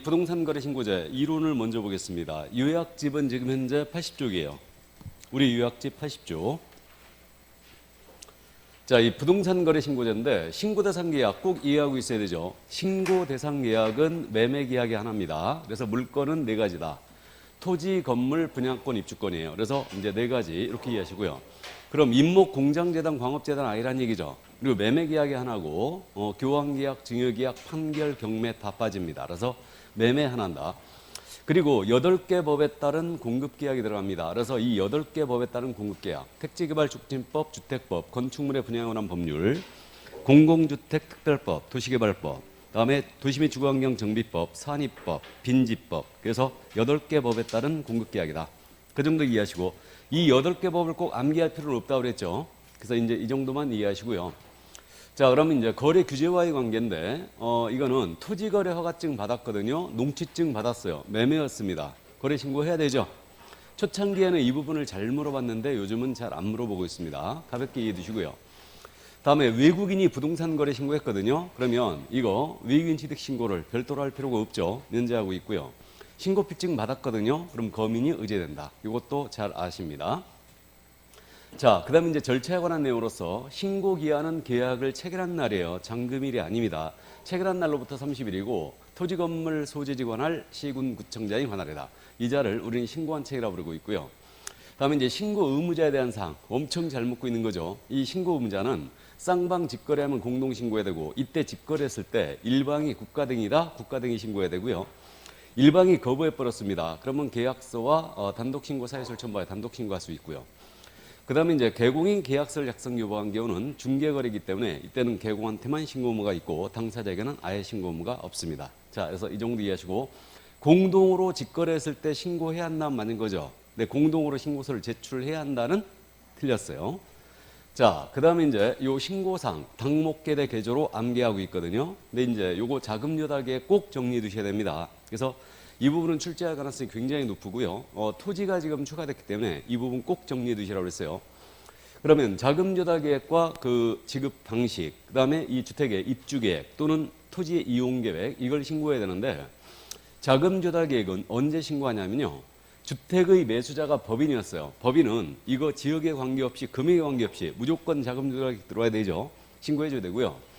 부동산 거래 신고제 이론을 먼저 보겠습니다. 요약집은 지금 현재 80쪽이에요. 우리 요약집 80쪽. 자, 이 부동산 거래 신고제인데 신고 대상 계약 꼭 이해하고 있어야 되죠. 신고 대상 계약은 매매 계약이 하나입니다. 그래서 물건은 네 가지다. 토지, 건물, 분양권, 입주권이에요. 그래서 이제 네 가지 이렇게 이해하시고요. 그럼 임목, 공장재단, 광업재단 아니란 얘기죠. 그리고 매매 계약이 하나고 교환 계약, 증여 계약, 판결, 경매 다 빠집니다. 그래서 매매 하나다. 그리고 8개 법에 따른 공급 계약이 들어갑니다. 그래서 이 8개 법에 따른 공급 계약, 택지개발촉진법, 주택법, 건축물의 분양에 관한 법률, 공공주택 특별법, 도시개발법, 그다음에 도시및 주거환경정비법, 산입법, 빈집법. 그래서 8개 법에 따른 공급 계약이다. 그 정도 이해하시고 이 8개 법을 꼭 암기할 필요는 없다고 그랬죠. 그래서 이제 이 정도만 이해하시고요. 자, 그러면 이제 거래 규제와의 관계인데 이거는 토지거래 허가증 받았거든요. 농취증 받았어요. 매매였습니다. 거래 신고해야 되죠. 초창기에는 이 부분을 잘 물어봤는데 요즘은 잘 안 물어보고 있습니다. 가볍게 이해해 두시고요. 다음에 외국인이 부동산 거래 신고했거든요. 그러면 이거 외국인 취득 신고를 별도로 할 필요가 없죠. 면제하고 있고요. 신고 필증 받았거든요. 그럼 거민이 의제된다. 이것도 잘 아십니다. 자, 그 다음에 이제 절차에 관한 내용으로서 신고 기한은 계약을 체결한 날이에요. 잔금일이 아닙니다. 체결한 날로부터 30일이고 토지 건물 소재지 관할 시군구청장이 관할이다. 이자를 우리는 신고한 책이라고 부르고 있고요. 다음에 이제 신고 의무자에 대한 사항 엄청 잘 묻고 있는 거죠. 이 신고 의무자는 쌍방 직거래하면 공동 신고해야 되고 이때 직거래했을 때 일방이 국가 등이다. 국가 등이 신고해야 되고요. 일방이 거부해버렸습니다. 그러면 계약서와 단독 신고 사유서를 첨부하여 단독 신고할 수 있고요. 그 다음에 이제 개공인 계약서를 작성 유보한 경우는 중개거래이기 때문에 이때는 개공한테만 신고 의무가 있고 당사자에게는 아예 신고 의무가 없습니다. 자, 그래서 이 정도 이해하시고 공동으로 직거래했을 때 신고해야 한다는 맞는 거죠. 네, 공동으로 신고서를 제출해야 한다는 틀렸어요. 자, 그 다음에 이제 요 신고상 당목계대 개조로 암기하고 있거든요. 근데 이제 요거 자금요달계에 꼭 정리해 두셔야 됩니다. 그래서 이 부분은 출제할 가능성이 굉장히 높고요. 토지가 지금 추가됐기 때문에 이 부분 꼭 정리해 두시라고 했어요. 그러면 자금조달 계획과 그 지급 방식, 그 다음에 이 주택의 입주 계획 또는 토지의 이용 계획 이걸 신고해야 되는데 자금조달 계획은 언제 신고하냐면요. 주택의 매수자가 법인이었어요. 법인은 이거 지역에 관계없이 금액에 관계없이 무조건 자금조달 계획 들어와야 되죠. 신고해 줘야 되고요.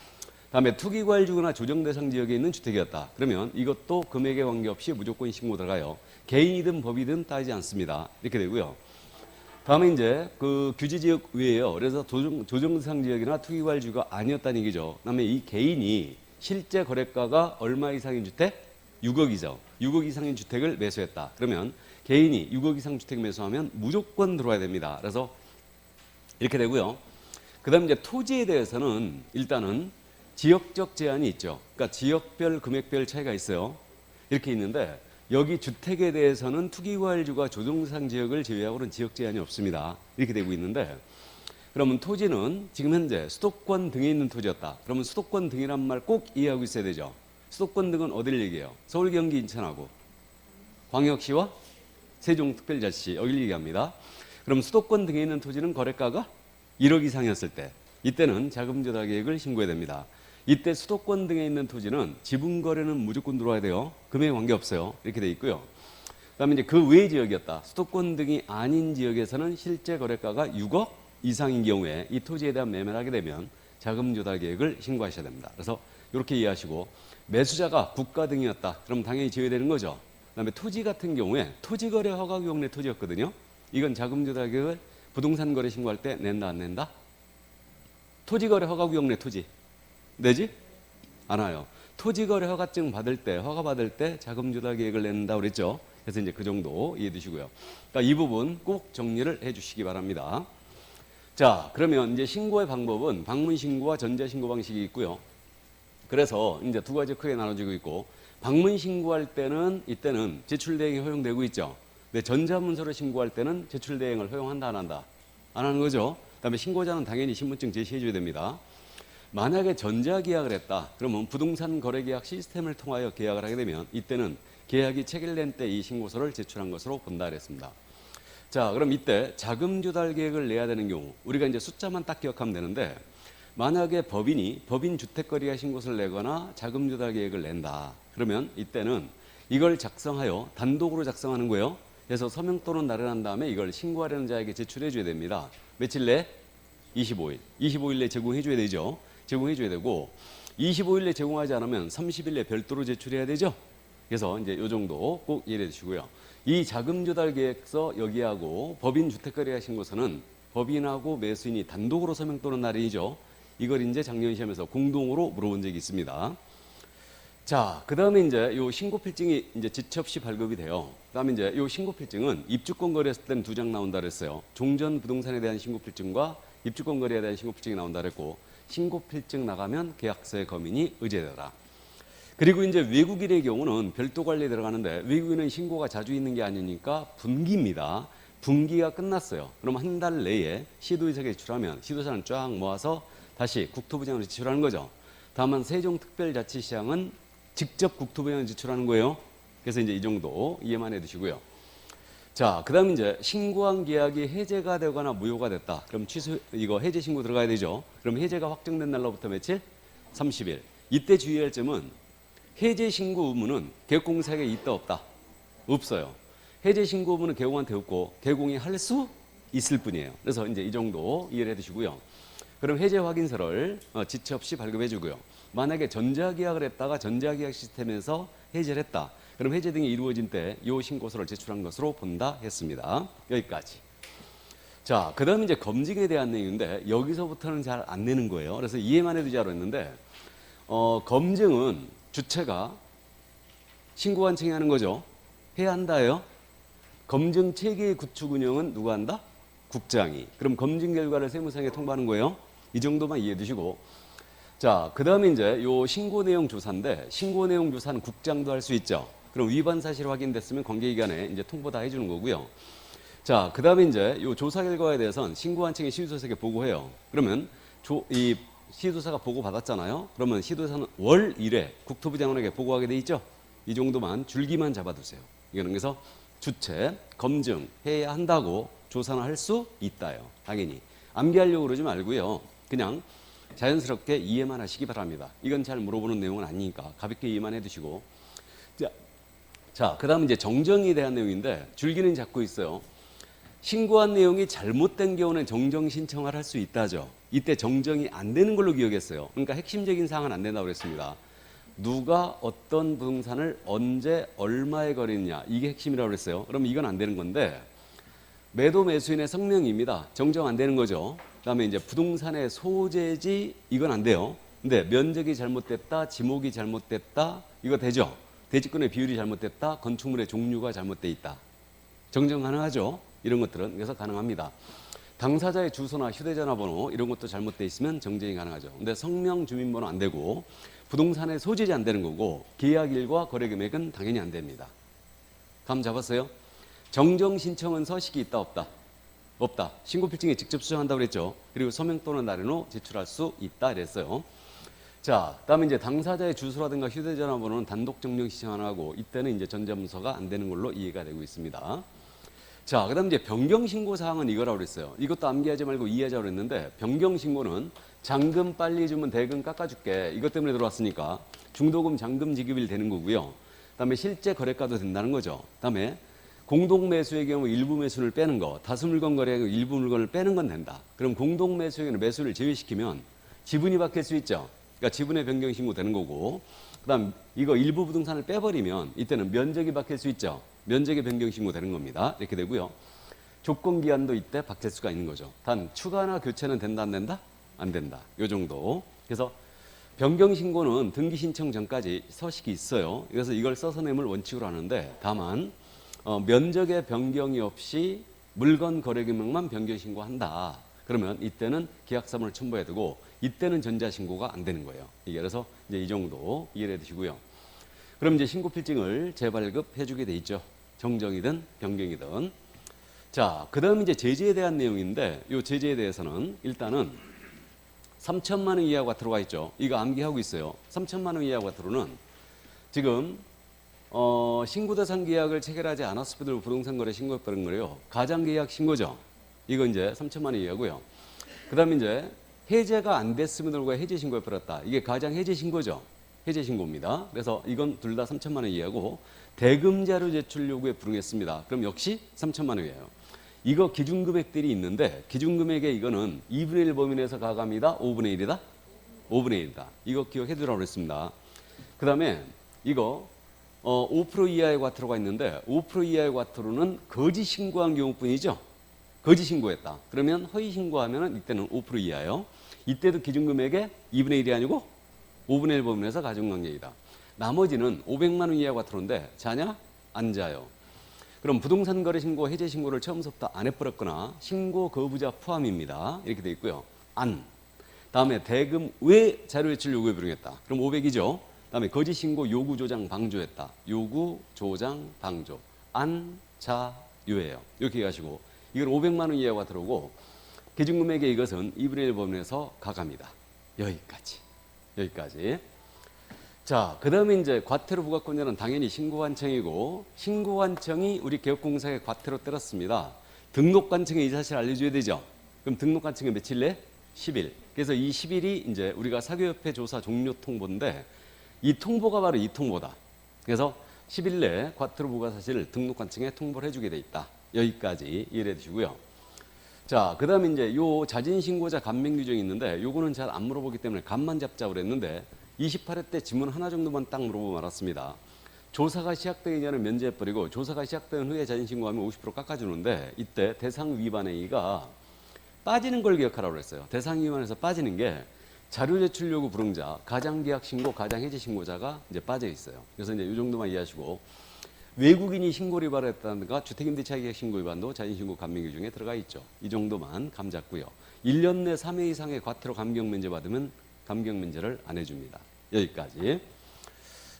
다음에 투기과열지구나 조정대상 지역에 있는 주택이었다. 그러면 이것도 금액에 관계없이 무조건 신고 들어가요. 개인이든 법이든 따지지 않습니다. 이렇게 되고요. 다음에 이제 그 규제지역 외에요. 그래서 조정대상 지역이나 투기과열지구가 아니었다는 얘기죠. 그다음에 이 개인이 실제 거래가가 얼마 이상인 주택? 6억이죠. 6억 이상인 주택을 매수했다. 그러면 개인이 6억 이상 주택 매수하면 무조건 들어와야 됩니다. 그래서 이렇게 되고요. 그다음에 이제 토지에 대해서는 일단은 지역적 제한이 있죠. 그러니까 지역별 금액별 차이가 있어요. 이렇게 있는데 여기 주택에 대해서는 투기과열지구가 조정대상 지역을 제외하고는 지역 제한이 없습니다. 이렇게 되고 있는데 그러면 토지는 지금 현재 수도권 등에 있는 토지였다. 그러면 수도권 등이란 말 꼭 이해하고 있어야 되죠. 수도권 등은 어디를 얘기해요? 서울, 경기, 인천하고 광역시와 세종특별자치시 여기를 얘기합니다. 그럼 수도권 등에 있는 토지는 거래가가 1억 이상이었을 때 이때는 자금조달 계획을 신고해야 됩니다. 이때 수도권 등에 있는 토지는 지분 거래는 무조건 들어와야 돼요. 금액에 관계없어요. 이렇게 돼 있고요. 그다음에 이제 그 외 지역이었다. 수도권 등이 아닌 지역에서는 실제 거래가가 6억 이상인 경우에 이 토지에 대한 매매를 하게 되면 자금조달 계획을 신고하셔야 됩니다. 그래서 이렇게 이해하시고 매수자가 국가 등이었다. 그럼 당연히 제외되는 거죠. 그다음에 토지 같은 경우에 토지거래 허가 구역 내 토지였거든요. 이건 자금조달 계획을 부동산 거래 신고할 때 낸다 안 낸다? 토지거래 허가 구역 내 토지 내지? 않아요. 토지거래 허가증 받을 때, 허가 받을 때 자금조달 계획을 낸다고 그랬죠. 그래서 이제 그 정도 이해해 두시고요. 그러니까 이 부분 꼭 정리를 해 주시기 바랍니다. 자, 그러면 이제 신고의 방법은 방문 신고와 전자 신고 방식이 있고요. 그래서 이제 두 가지 크게 나눠지고 있고 방문 신고할 때는 이때는 제출 대행이 허용되고 있죠. 근데 전자문서로 신고할 때는 제출 대행을 허용한다 안 한다? 안 하는 거죠. 그다음에 신고자는 당연히 신분증 제시해 줘야 됩니다. 만약에 전자계약을 했다. 그러면 부동산 거래계약 시스템을 통하여 계약을 하게 되면 이때는 계약이 체결된 때 이 신고서를 제출한 것으로 본다 그랬습니다. 자, 그럼 이때 자금조달 계획을 내야 되는 경우 우리가 이제 숫자만 딱 기억하면 되는데 만약에 법인이 법인 주택거래계약 신고서를 내거나 자금조달 계획을 낸다. 그러면 이때는 이걸 작성하여 단독으로 작성하는 거예요. 그래서 서명 또는 날인한 다음에 이걸 신고하려는 자에게 제출해 줘야 됩니다. 며칠 내? 25일. 25일 내 제공해 줘야 되죠. 제공해 줘야 되고 25일 내 제공하지 않으면 30일 내 별도로 제출해야 되죠. 그래서 이제 요 정도 꼭 이해해 주시고요. 이 자금 조달 계획서 여기하고 법인 주택거래 신고서는 법인하고 매수인이 단독으로 서명 또는 날인이죠. 이걸 이제 작년 시험에서 공동으로 물어본 적이 있습니다. 자, 그 다음에 이제 요 신고필증이 이제 지체 없이 발급이 돼요. 그 다음에 이제 요 신고필증은 입주권 거래했을 때는 2장 나온다 그랬어요. 종전 부동산에 대한 신고필증과 입주권 거래에 대한 신고필증이 나온다 그랬고, 신고필증 나가면 계약서의 검인이 의제되더라. 그리고 이제 외국인의 경우는 별도 관리에 들어가는데, 외국인은 신고가 자주 있는 게 아니니까 분기입니다. 분기가 끝났어요. 그럼 한 달 내에 시도의사에 제출하면 시도사는 쫙 모아서 다시 국토부장으로 제출하는 거죠. 다만 세종특별자치시장은 직접 국토부장에 제출하는 거예요. 그래서 이제 이 정도 이해만 해두시고요. 자, 그다음 이제 신고한 계약이 해제가 되거나 무효가 됐다. 그럼 취소 이거 해제 신고 들어가야 되죠. 그럼 해제가 확정된 날로부터 며칠? 30일. 이때 주의할 점은 해제 신고 의무는 개공사에게 있다 없다? 없어요. 해제 신고 의무는 개공한테 없고 개공이 할 수 있을 뿐이에요. 그래서 이제 이 정도 이해를 해두시고요. 그럼 해제 확인서를 지체 없이 발급해 주고요. 만약에 전자계약을 했다가 전자계약 시스템에서 해제를 했다. 그럼 해제 등이 이루어진 때 이 신고서를 제출한 것으로 본다 했습니다. 여기까지. 자, 그 다음 이제 검증에 대한 내용인데 여기서부터는 잘 안 내는 거예요. 그래서 이해만 해두자로 했는데 검증은 주체가 신고관청이 하는 거죠. 해야 한다예요. 검증 체계 구축 운영은 누가 한다? 국장이. 그럼 검증 결과를 세무상에 통보하는 거예요. 이 정도만 이해해 두시고, 자, 그 다음에 이제 요 신고 내용 조사인데, 신고 내용 조사는 국장도 할 수 있죠. 그럼 위반 사실 확인됐으면 관계기관에 이제 통보 다 해주는 거고요. 자, 그 다음에 이제 요 조사 결과에 대해서는 신고한청이 시도사에게 보고해요. 그러면 이 시도사가 보고 받았잖아요. 그러면 시도사는 월 1회 국토부 장관에게 보고하게 돼 있죠. 이 정도만 줄기만 잡아두세요. 이거는 그래서 주체, 검증 해야 한다고 조사는 할 수 있다요. 당연히. 암기하려고 그러지 말고요. 그냥 자연스럽게 이해만 하시기 바랍니다. 이건 잘 물어보는 내용은 아니니까 가볍게 이해만 해두시고. 자, 그 다음 이제 정정에 대한 내용인데 줄기는 잡고 있어요. 신고한 내용이 잘못된 경우는 정정 신청을 할 수 있다죠. 이때 정정이 안 되는 걸로 기억했어요. 그러니까 핵심적인 사항은 안 된다고 그랬습니다. 누가 어떤 부동산을 언제 얼마에 거래했냐, 이게 핵심이라고 그랬어요. 그럼 이건 안 되는 건데, 매도 매수인의 성명입니다. 정정 안 되는 거죠. 그다음에 이제 부동산의 소재지, 이건 안 돼요. 근데 면적이 잘못됐다, 지목이 잘못됐다, 이거 되죠. 대지권의 비율이 잘못됐다, 건축물의 종류가 잘못돼 있다. 정정 가능하죠. 이런 것들은 그래서 가능합니다. 당사자의 주소나 휴대전화 번호 이런 것도 잘못돼 있으면 정정이 가능하죠. 근데 성명, 주민번호 안 되고 부동산의 소재지 안 되는 거고 계약일과 거래 금액은 당연히 안 됩니다. 감 잡았어요? 정정 신청은 서식이 있다 없다? 없다. 신고필증에 직접 수정한다고 그랬죠. 그리고 서명 또는 날인 후 제출할 수 있다 이랬어요. 자, 그다음에 이제 당사자의 주소라든가 휴대전화 번호는 단독 정정 신청 안 하고 이때는 이제 전자문서가 안 되는 걸로 이해가 되고 있습니다. 자, 그다음 이제 변경 신고 사항은 이거라고 그랬어요. 이것도 암기하지 말고 이해하자고 그랬는데 변경 신고는 잔금 빨리 주면 대금 깎아줄게. 이것 때문에 들어왔으니까 중도금 잔금 지급일 되는 거고요. 그다음에 실제 거래가도 된다는 거죠. 그다음에 공동 매수의 경우 일부 매수를 빼는 거, 다수 물건 거래의 경우 일부 물건을 빼는 건 된다. 그럼 공동 매수의 경우 매수를 제외시키면 지분이 바뀔 수 있죠. 그러니까 지분의 변경 신고 되는 거고, 그다음 이거 일부 부동산을 빼버리면 이때는 면적이 바뀔 수 있죠. 면적의 변경 신고 되는 겁니다. 이렇게 되고요. 조건 기한도 이때 바뀔 수가 있는 거죠. 단 추가나 교체는 된다 안 된다? 안 된다. 요 정도. 그래서 변경 신고는 등기 신청 전까지 서식이 있어요. 그래서 이걸 써서 내물 원칙으로 하는데 다만 면적의 변경이 없이 물건 거래 금액만 변경 신고한다. 그러면 이때는 계약사무를 첨부해야 되고 이때는 전자신고가 안 되는 거예요. 이게 그래서 이제 이 정도 이해해 두시고요. 그럼 이제 신고필증을 재발급해 주게 돼 있죠. 정정이든 변경이든. 자, 그 다음 이제 제재에 대한 내용인데 이 제재에 대해서는 일단은 3천만 원 이하가 들어와 있죠. 이거 암기하고 있어요. 3천만 원 이하 과태료는 지금 신고 대상 계약을 체결하지 않았을 때 부동산 거래 신고했다는 거예요. 가장 계약 신고죠. 이거 이제 3천만 원 이하고요. 그다음에 이제 해제가 안 됐음에도 불구하고 해제 신고해 버렸다. 이게 가장 해제 신고죠. 해제 신고입니다. 그래서 이건 둘 다 3천만 원 이하고 대금 자료 제출 요구에 불응했습니다. 그럼 역시 3천만 원이에요. 이거 기준금액들이 있는데 기준금액에 이거는 2분의 1 범위 내에서 가감이다? 5분의 1이다? 5분의 1이다. 이거 기억해 두라고 그랬습니다. 그 다음에 이거 5% 이하의 과태료가 있는데 5% 이하의 과태료는 거짓 신고한 경우뿐이죠. 거짓 신고했다. 그러면 허위 신고하면 이때는 5% 이하요. 이때도 기준금액의 2분의 1이 아니고 5분의 1 범위 내에서 가중강력이다. 나머지는 500만 원 이하 과태료인데 자냐? 안 자요. 그럼 부동산 거래 신고, 해제 신고를 처음부터 안 해버렸거나 신고 거부자 포함입니다. 이렇게 돼 있고요. 안. 다음에 대금 외 자료 제출 요구에 불응했다. 그럼 500이죠. 다음에 거짓 신고 요구 조장 방조했다. 요구 조장 방조. 안, 자, 요예요. 이렇게 가시고 이건 500만 원 이하 과태료고 기준금액의 이것은 2분의 1 범위에서 가감이다. 여기까지. 자, 그 다음에 이제 과태료 부과권자는 당연히 신고관청이고, 신고관청이 우리 개업공사에 과태료 때렸습니다. 등록관청에 이 사실 알려줘야 되죠. 그럼 등록관청에 며칠 내? 10일. 그래서 이 10일이 이제 우리가 사교협회 조사 종료 통보인데, 이 통보가 바로 이 통보다. 그래서 10일 내에 과태료 부과 사실을 등록관청에 통보를 해주게 돼 있다. 여기까지 이해해 주시고요. 자, 그 다음에 이제 요 자진신고자 감면 규정이 있는데, 요거는 잘 안 물어보기 때문에 감만 잡자고 그랬는데, 28회 때 지문 하나 정도만 딱 물어보고 말았습니다. 조사가 시작되기 전에 면제해버리고 조사가 시작된 후에 자진신고하면 50% 깎아주는데 이때 대상 위반의 이가 빠지는 걸 기억하라고 그랬어요. 대상 위반에서 빠지는 게 자료 제출 요구 불응자, 가장계약 신고, 가장해지 신고자가 이제 빠져 있어요. 그래서 이제 이 정도만 이해하시고 외국인이 신고를 위반했다든가 주택임대차 계약 신고 위반도 자진신고 감면 규정에 들어가 있죠. 이 정도만 감 잡고요. 1년 내 3회 이상의 과태료 감경 면제 받으면 감경 면제를 안 해줍니다. 여기까지.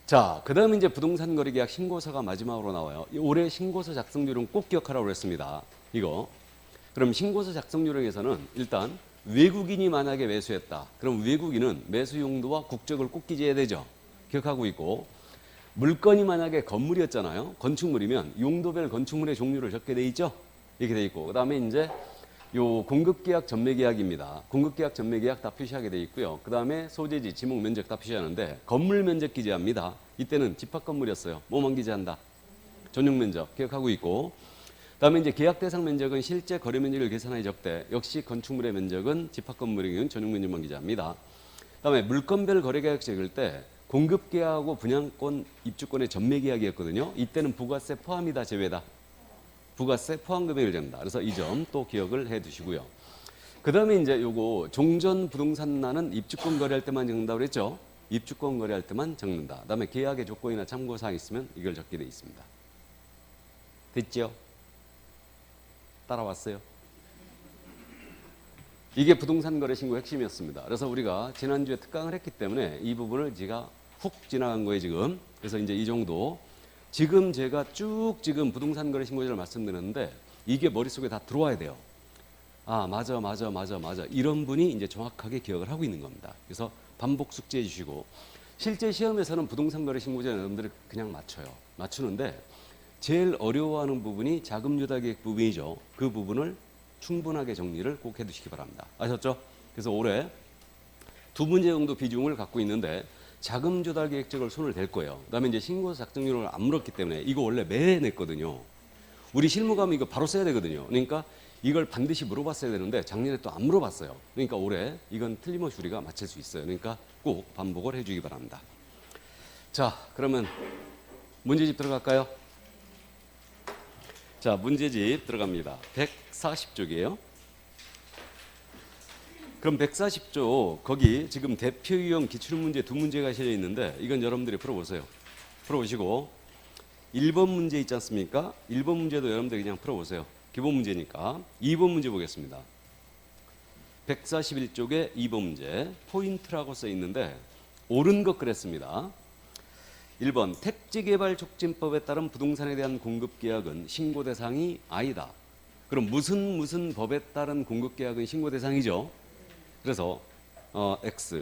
자, 그 다음에 이제 부동산 거래 계약 신고서가 마지막으로 나와요. 올해 신고서 작성 요령 꼭 기억하라고 그랬습니다. 이거. 그럼 신고서 작성 요령에서는 일단 외국인이 만약에 매수했다. 그럼 외국인은 매수 용도와 국적을 꼭 기재해야 되죠. 기억하고 있고. 물건이 만약에 건물이었잖아요. 건축물이면 용도별 건축물의 종류를 적게 돼 있죠. 이렇게 돼 있고. 그 다음에 이제 요 공급계약 전매계약입니다. 공급계약 전매계약 다 표시하게 돼 있고요. 그 다음에 소재지, 지목, 면적 다 표시하는데 건물 면적 기재합니다. 이때는 집합건물이었어요. 뭐만 기재한다? 전용 면적 기억하고 있고 그 다음에 이제 계약 대상 면적은 실제 거래 면적을 계산하여 적대. 역시 건축물의 면적은 집합건물의 경우는 전용 면적만 기재합니다. 그 다음에 물건별 거래계약 적을 때 공급계약하고 분양권, 입주권의 전매계약이었거든요. 이때는 부가세 포함이다, 제외다? 부가세 포함 금액을 적는다. 그래서 이 점 또 기억을 해 두시고요. 그 다음에 이제 요거 종전 부동산란은 입주권 거래할 때만 적는다고 그랬죠. 입주권 거래할 때만 적는다. 그 다음에 계약의 조건이나 참고사항 있으면 이걸 적게 돼 있습니다. 됐죠? 따라왔어요? 이게 부동산 거래 신고 핵심이었습니다. 그래서 우리가 지난주에 특강을 했기 때문에 이 부분을 제가 훅 지나간 거예요, 지금. 그래서 이제 이 정도. 지금 제가 쭉 지금 부동산 거래 신고제를 말씀드렸는데 이게 머릿속에 다 들어와야 돼요. 아, 맞아. 이런 분이 이제 정확하게 기억을 하고 있는 겁니다. 그래서 반복 숙지해 주시고 실제 시험에서는 부동산 거래 신고제 여러분들이 그냥 맞춰요. 맞추는데 제일 어려워하는 부분이 자금 조달 계획 부분이죠. 그 부분을 충분하게 정리를 꼭 해두시기 바랍니다. 아셨죠? 그래서 올해 두 문제 정도 비중을 갖고 있는데 자금 조달 계획적으로 손을 댈 거예요. 그다음에 이제 신고서 작성 요령을 안 물었기 때문에 이거 원래 매해 냈거든요. 우리 실무 가면 이거 바로 써야 되거든요. 그러니까 이걸 반드시 물어봤어야 되는데 작년에 또 안 물어봤어요. 그러니까 올해 이건 틀림없이 우리가 맞힐 수 있어요. 그러니까 꼭 반복을 해주기 바랍니다. 자, 그러면 문제집 들어갈까요? 자, 문제집 들어갑니다. 140쪽이에요. 그럼 140쪽 거기 지금 대표 유형 기출문제 두 문제가 실려 있는데 이건 여러분들이 풀어보세요. 풀어보시고 1번 문제 있지 않습니까? 1번 문제도 여러분들이 그냥 풀어보세요. 기본 문제니까 2번 문제 보겠습니다. 141쪽에 2번 문제 포인트라고 써 있는데 옳은 것 그랬습니다. 1번 택지개발촉진법에 따른 부동산에 대한 공급계약은 신고 대상이 아니다. 그럼 무슨 법에 따른 공급계약은 신고 대상이죠. 그래서 X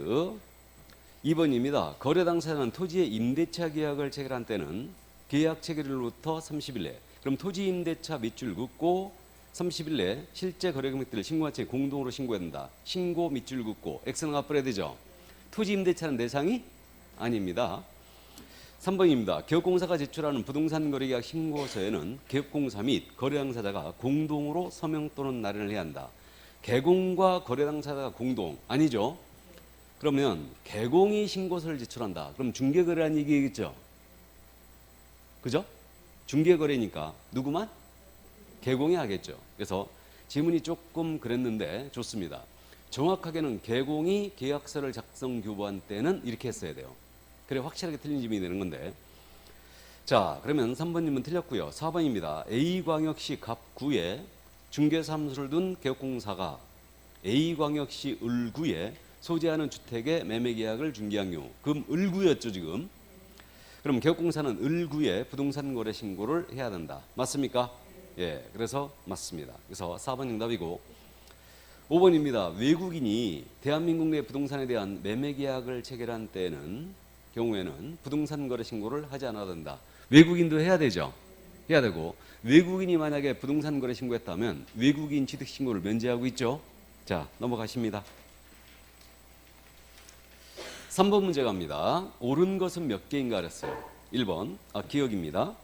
2번입니다. 거래 당사자는 토지의 임대차 계약을 체결한 때는 계약 체결일로부터 30일 내 그럼 토지 임대차 밑줄 긋고 30일 내 실제 거래 금액들을 신고한체 공동으로 신고해야 된다. 신고 밑줄 긋고 X는 갚아야 되죠. 토지 임대차는 대상이 아닙니다. 3번입니다. 개업공사가 제출하는 부동산 거래계약 신고서에는 개업공사 및 거래당사자가 공동으로 서명 또는 날인을 해야 한다. 개공과 거래당사자가 공동 아니죠? 그러면 개공이 신고서를 제출한다. 그럼 중개거래라는 얘기겠죠? 그죠? 중개거래니까 누구만? 개공이 하겠죠. 그래서 지문이 조금 그랬는데 좋습니다. 정확하게는 개공이 계약서를 작성 교부한 때는 이렇게 했어야 돼요. 그래 확실하게 틀린 지문이 되는 건데. 자, 그러면 3번님은 틀렸고요. 4번입니다. A광역시 갑구에 중개사무소를 둔 개업공사가 A광역시 을구에 소재하는 주택의 매매계약을 중개한 경우. 그럼 을구였죠 지금. 그럼 개업공사는 을구에 부동산 거래 신고를 해야 된다. 맞습니까? 예, 그래서 맞습니다. 그래서 4번 정답이고 5번입니다. 외국인이 대한민국 내 부동산에 대한 매매계약을 체결한 경우에는 부동산 거래 신고를 하지 않아도 된다. 외국인도 해야 되죠. 해야 되고 외국인이 만약에 부동산 거래 신고했다면 외국인 취득 신고를 면제하고 있죠. 자, 넘어가십니다. 3번 문제 갑니다. 옳은 것은 몇 개인가 그랬어요. 1번 기억입니다.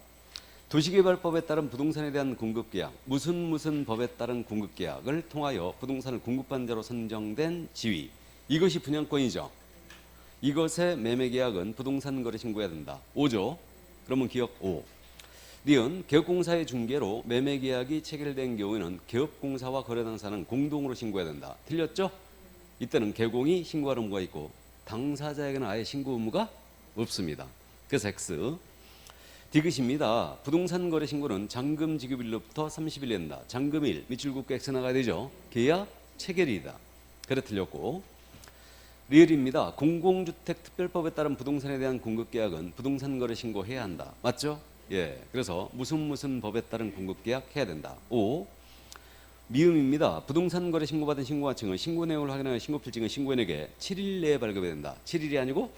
도시개발법에 따른 부동산에 대한 공급계약, 무슨 법에 따른 공급계약을 통하여 부동산을 공급받는 자로 선정된 지위. 이것이 분양권이죠. 이것의 매매계약은 부동산 거래 신고해야 된다. 5죠. 그러면 기억 5. 니은 개업공사의 중개로 매매계약이 체결된 경우에는 개업공사와 거래당사는 공동으로 신고해야 된다. 틀렸죠? 이때는 개공이 신고할 의무가 있고 당사자에게는 아예 신고 의무가 없습니다. 그래서 X. 디귿입니다. 부동산 거래 신고는 잔금 지급일로부터 30일 낸다. 잔금일 밑줄 긋고 X 나가야 되죠. 계약 체결이다. 그래 틀렸고. 리을입니다. 공공주택특별법에 따른 부동산에 대한 공급계약은 부동산 거래 신고해야 한다. 맞죠? 예. 그래서 무슨 법에 따른 공급계약 해야 된다. 5. 미음입니다. 부동산 거래 신고받은 신고하청은 신고 내용을 확인하여 신고필증은 신고인에게 7일 내에 발급해야 된다. 7일이 아니고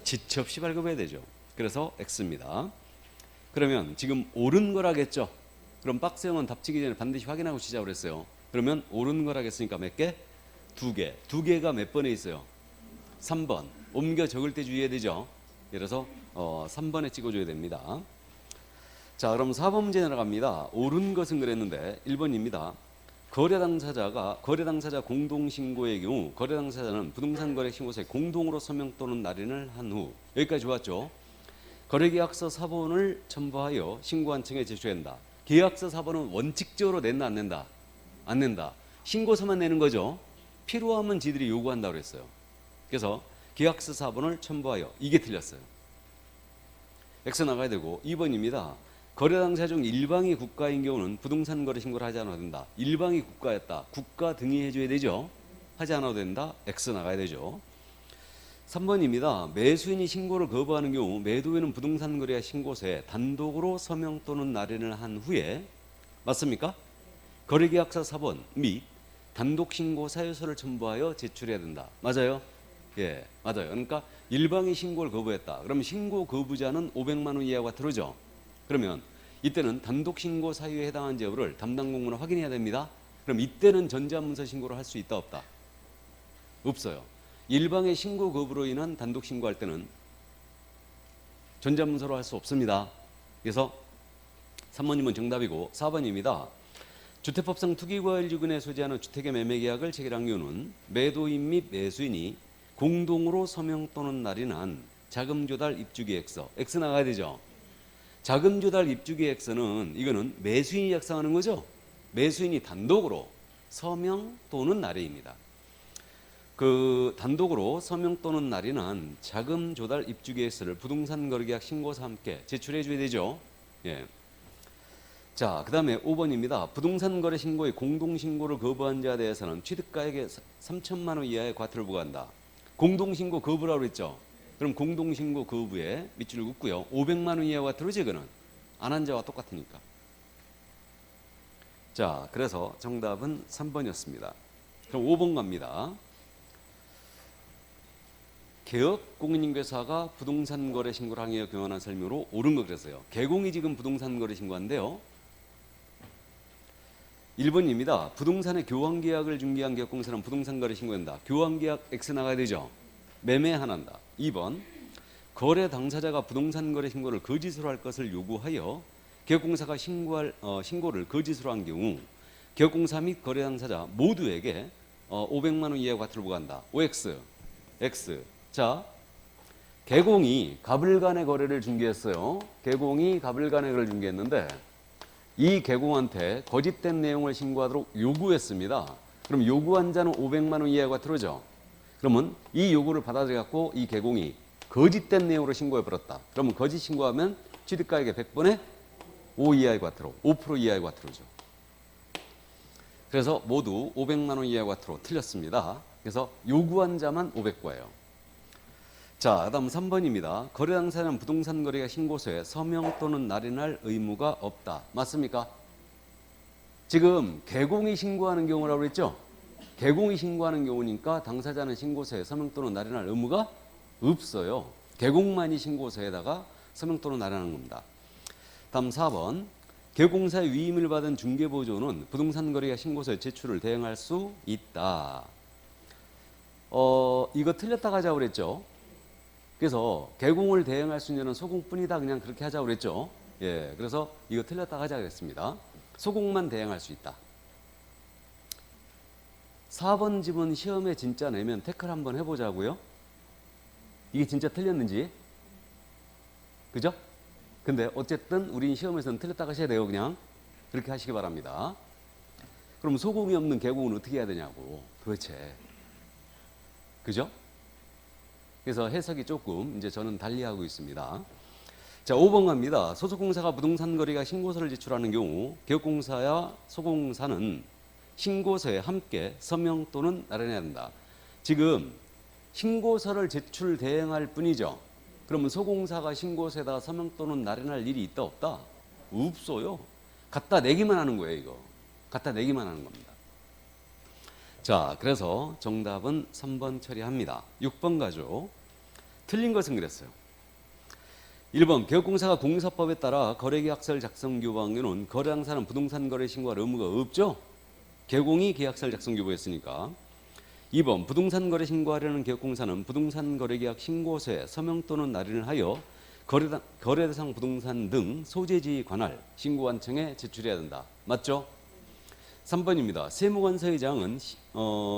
지체 없이 발급해야 되죠. 그래서 X입니다. 그러면 지금 옳은 거라겠죠. 그럼 박스형은 답치기 전에 반드시 확인하고 시작을 했어요. 그러면 옳은 거라겠으니까 몇 개? 2개. 2개가 몇 번에 있어요? 3번. 옮겨 적을 때 주의해야 되죠. 예를 들어서 3번에 찍어줘야 됩니다. 자, 그럼 4번 문제 나갑니다. 옳은 것은 그랬는데 1번입니다. 거래당사자 공동신고의 경우 거래당사자는 부동산 거래 신고서에 공동으로 서명 또는 날인을 한 후 여기까지 좋았죠. 거래계약서 사본을 첨부하여 신고한 층에 제출해야 한다. 계약서 사본은 원칙적으로 낸다 안 낸다? 안 낸다. 신고서만 내는 거죠. 필요하면 지들이 요구한다고 그랬어요. 그래서 계약서 사본을 첨부하여 이게 틀렸어요. X 나가야 되고 2번입니다. 거래당사 중 일방이 국가인 경우는 부동산 거래 신고를 하지 않아도 된다. 일방이 국가였다. 국가 등의해줘야 되죠. 하지 않아도 된다. X 나가야 되죠. 3번입니다. 매수인이 신고를 거부하는 경우 매도인은 부동산 거래 신고서에 단독으로 서명 또는 날인을 한 후에 맞습니까? 거래계약서 사본 및 단독 신고 사유서를 첨부하여 제출해야 된다. 맞아요? 예, 맞아요. 그러니까 일방이 신고를 거부했다. 그럼 신고 거부자는 500만 원 이하가 들어오죠. 그러면 이때는 단독 신고 사유에 해당하는지 여부를 담당 공무원은 확인해야 됩니다. 그럼 이때는 전자문서 신고를 할 수 있다 없다? 없어요. 일방의 신고 거부로 인한 단독 신고할 때는 전자문서로 할 수 없습니다. 그래서 3번님은 정답이고 4번입니다. 주택법상 투기과일지구에 소재하는 주택의 매매계약을 체결한 경우는 매도인 및 매수인이 공동으로 서명 또는 날인한 자금조달 입주계획서 X 나가야 되죠. 자금조달 입주계획서는 이거는 매수인이 작성하는 거죠. 매수인이 단독으로 서명 또는 날인입니다. 그 단독으로 서명 또는 날인한 자금조달 입주계획서를 부동산 거래계약 신고서와 함께 제출해 줘야 되죠. 예. 자, 그 다음에 5번입니다. 부동산 거래 신고의 공동신고를 거부한 자에 대해서는 취득가액의 3천만 원 이하의 과태료를 부과한다. 공동신고 거부라고 그랬죠. 그럼 공동신고 거부에 밑줄을 긋고요. 500만 원 이하의 과태료지 이거는. 안 한 자와 똑같으니까. 자, 그래서 정답은 3번이었습니다. 그럼 5번 갑니다. 개업 공인인계사가 부동산 거래 신고를 항의하여 교환한 설명으로 옳은 거 그랬어요. 개공이 지금 부동산 거래 신고한데요. 1번입니다. 부동산의 교환계약을 중개한 개업공사는 부동산 거래 신고한다. 교환계약 X 나가야 되죠. 매매 하나한다. 2번 거래 당사자가 부동산 거래 신고를 거짓으로 할 것을 요구하여 개업공사가 신고를 거짓으로 한 경우 개업공사 및 거래 당사자 모두에게 500만 원 이하의 과태료를 부과한다. OX, X. 자, 개공이 갑을 간의 거래를 중개했어요. 개공이 갑을 간의 거래를 중개했는데 이 개공한테 거짓된 내용을 신고하도록 요구했습니다. 그럼 요구한 자는 500만 원 이하의 과태료죠. 그러면 이 요구를 받아들여갖고 이 개공이 거짓된 내용으로 신고해버렸다. 그러면 거짓 신고하면 취득가액의 100분의 5 이하의 과태료, 5% 이하의 과태료죠. 그래서 모두 500만 원 이하의 과태료 틀렸습니다. 그래서 요구한 자만 500과예요. 자, 다음 3번입니다. 거래 당사자는 부동산 거래가 신고서에 서명 또는 날인할 의무가 없다. 맞습니까? 지금 개공이 신고하는 경우라고 그랬죠? 개공이 신고하는 경우니까 당사자는 신고서에 서명 또는 날인할 의무가 없어요. 개공만이 신고서에다가 서명 또는 날인하는 겁니다. 다음 4번. 개공사의 위임을 받은 중개보조는 부동산 거래가 신고서에 제출을 대행할 수 있다. 이거 틀렸다고 하자고 그랬죠? 그래서 개공을 대행할 수 있는 소공뿐이다. 그냥 그렇게 하자고 그랬죠? 예, 그래서 이거 틀렸다고 하자고 그랬습니다. 소공만 대행할 수 있다. 4번 집은 시험에 진짜 내면 태클 한번 해보자고요. 이게 진짜 틀렸는지. 그죠? 근데 어쨌든 우린 시험에서는 틀렸다고 하셔야 돼요. 그냥 그렇게 하시기 바랍니다. 그럼 소공이 없는 개공은 어떻게 해야 되냐고 도대체. 그죠? 그래서 해석이 조금 이제 저는 달리하고 있습니다. 자, 5번 갑니다. 소속공사가 부동산 거래가 신고서를 제출하는 경우 개업공사와 소공사는 신고서에 함께 서명 또는 날인해야 된다. 지금 신고서를 제출 대행할 뿐이죠. 그러면 소공사가 신고서에다 서명 또는 날인할 일이 있다 없다? 없어요. 갖다 내기만 하는 거예요. 이거 갖다 내기만 하는 겁니다. 자, 그래서 정답은 3번 처리합니다. 6번 가죠. 틀린 것은 그랬어요. 1번 개업공사가 공사법에 따라 거래계약서를 작성 교부한 거래 당사는 부동산 거래 신고할 의무가 없죠. 개공이 계약서를 작성 교부했으니까. 2번 부동산 거래 신고하려는 개업공사는 부동산 거래계약 신고서에 서명 또는 날인을 하여 거래 대상 부동산 등 소재지에 관할 신고관청에 제출해야 된다. 맞죠? 3번입니다. 세무관서의장은